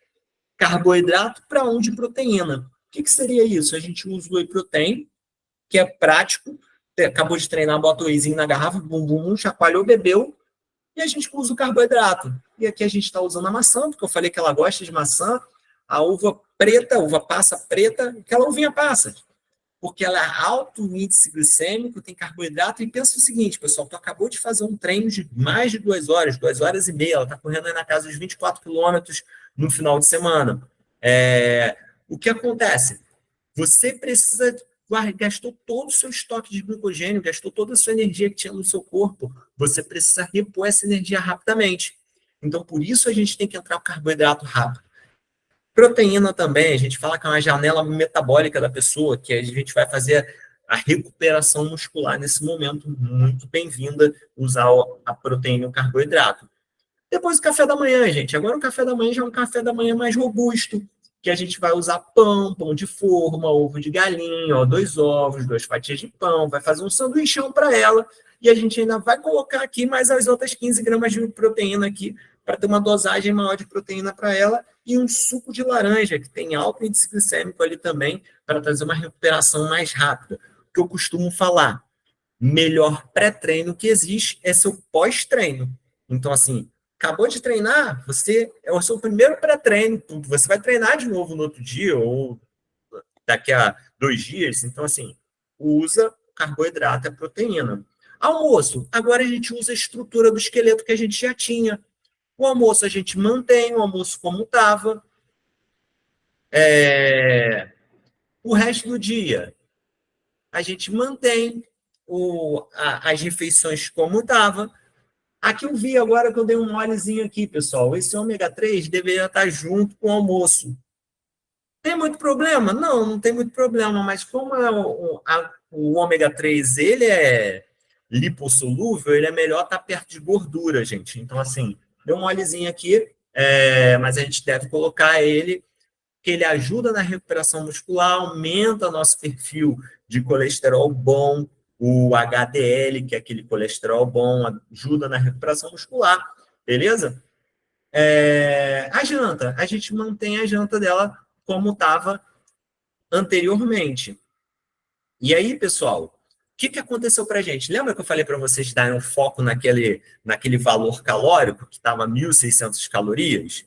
carboidrato para 1 de proteína. O que seria isso? A gente usa o whey protein, que é prático, acabou de treinar, bota o wheyzinho na garrafa, bum, chacoalhou, bebeu, e a gente usa o carboidrato. E aqui a gente está usando a maçã, porque eu falei que ela gosta de maçã, a uva preta, a uva passa preta, aquela uvinha passa, porque ela é alto índice glicêmico, tem carboidrato, e pensa o seguinte, pessoal, tu acabou de fazer um treino de mais de 2 horas, 2 horas e meia, ela está correndo aí na casa dos 24 quilômetros no final de semana. O que acontece? Você precisa, gastou todo o seu estoque de glicogênio, gastou toda a sua energia que tinha no seu corpo, você precisa repor essa energia rapidamente. Então, por isso a gente tem que entrar com carboidrato rápido. Proteína também, a gente fala que é uma janela metabólica da pessoa, que a gente vai fazer a recuperação muscular nesse momento, muito bem-vinda usar a proteína e o carboidrato. Depois o café da manhã, gente. Agora o café da manhã já é um café da manhã mais robusto, que a gente vai usar pão de forma, ovo de galinha, 2 ovos, 2 fatias de pão, vai fazer um sanduichão para ela, e a gente ainda vai colocar aqui mais as outras 15 gramas de proteína aqui, para ter uma dosagem maior de proteína para ela, e um suco de laranja, que tem alto índice glicêmico ali também, para trazer uma recuperação mais rápida. O que eu costumo falar, melhor pré-treino que existe é seu pós-treino. Então, assim, acabou de treinar, é o seu primeiro pré-treino, você vai treinar de novo no outro dia, ou daqui a 2 dias, então, assim, usa carboidrato e proteína. Almoço, agora a gente usa a estrutura do esqueleto que a gente já tinha. O almoço a gente mantém o almoço como estava. O resto do dia, a gente mantém as refeições como estava. Aqui eu vi agora que eu dei um molezinho aqui, pessoal. Esse ômega 3 deveria estar junto com o almoço. Tem muito problema? Não, não tem muito problema, mas como o ômega 3 ele é lipossolúvel, ele é melhor estar perto de gordura, gente. Então, assim, deu um molezinho aqui, mas a gente deve colocar ele, que ele ajuda na recuperação muscular, aumenta nosso perfil de colesterol bom, o HDL, que é aquele colesterol bom, ajuda na recuperação muscular, beleza? A janta, a gente mantém a janta dela como estava anteriormente. E aí, pessoal, o que aconteceu para a gente? Lembra que eu falei para vocês darem um foco naquele valor calórico, que estava 1.600 calorias?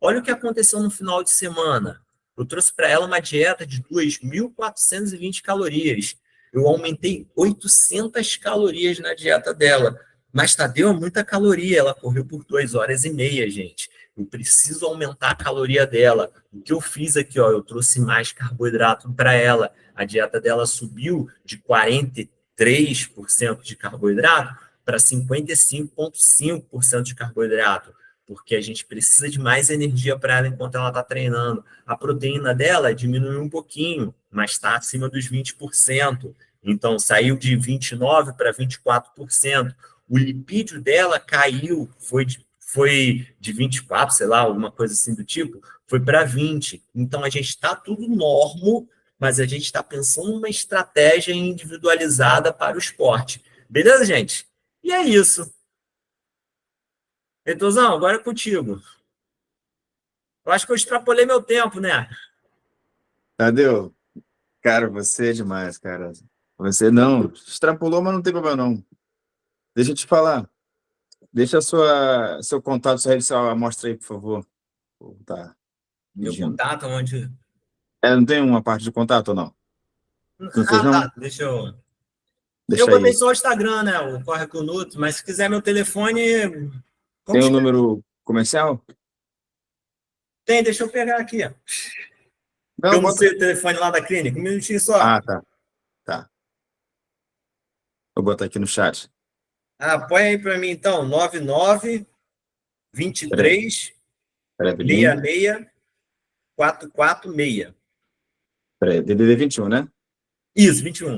Olha o que aconteceu no final de semana. Eu trouxe para ela uma dieta de 2.420 calorias. Eu aumentei 800 calorias na dieta dela. Mas, Tadeu, muita caloria. Ela correu por 2 horas e meia, gente. Eu preciso aumentar a caloria dela. O que eu fiz aqui, ó, eu trouxe mais carboidrato para ela. A dieta dela subiu de 43% de carboidrato para 55,5% de carboidrato, porque a gente precisa de mais energia para ela enquanto ela está treinando. A proteína dela diminuiu um pouquinho, mas está acima dos 20%. Então, saiu de 29% para 24%. O lipídio dela caiu, foi de 24, sei lá, alguma coisa assim do tipo, foi para 20. Então, a gente está tudo normo, mas a gente está pensando numa estratégia individualizada para o esporte. Beleza, gente? E é isso. Heitorzão, agora é contigo. Eu acho que eu extrapolei meu tempo, né? Tadeu, cara, você é demais, cara. Você não extrapolou, mas não tem problema, não. Deixa eu te falar. Deixa seu contato, sua rede social, mostra aí, por favor. Tá Meu pedindo. contato, onde... Não tem uma parte de contato ou não? Não fez, Ah, não? tá. Deixa eu... Eu Deixa botei aí. só o Instagram, né? O Corre com o Nutri, mas se quiser meu telefone... Como Tem um escreve? número comercial? Tem, deixa eu pegar aqui. Não, Eu não bota. sei o telefone lá da clínica. Um minutinho só. Ah, tá. Tá. Vou botar aqui no chat. Põe aí para mim, então. 99 Peraí, 23 peraí, rapidinho. 66 446. Peraí, DDD 21, né? Isso, 21.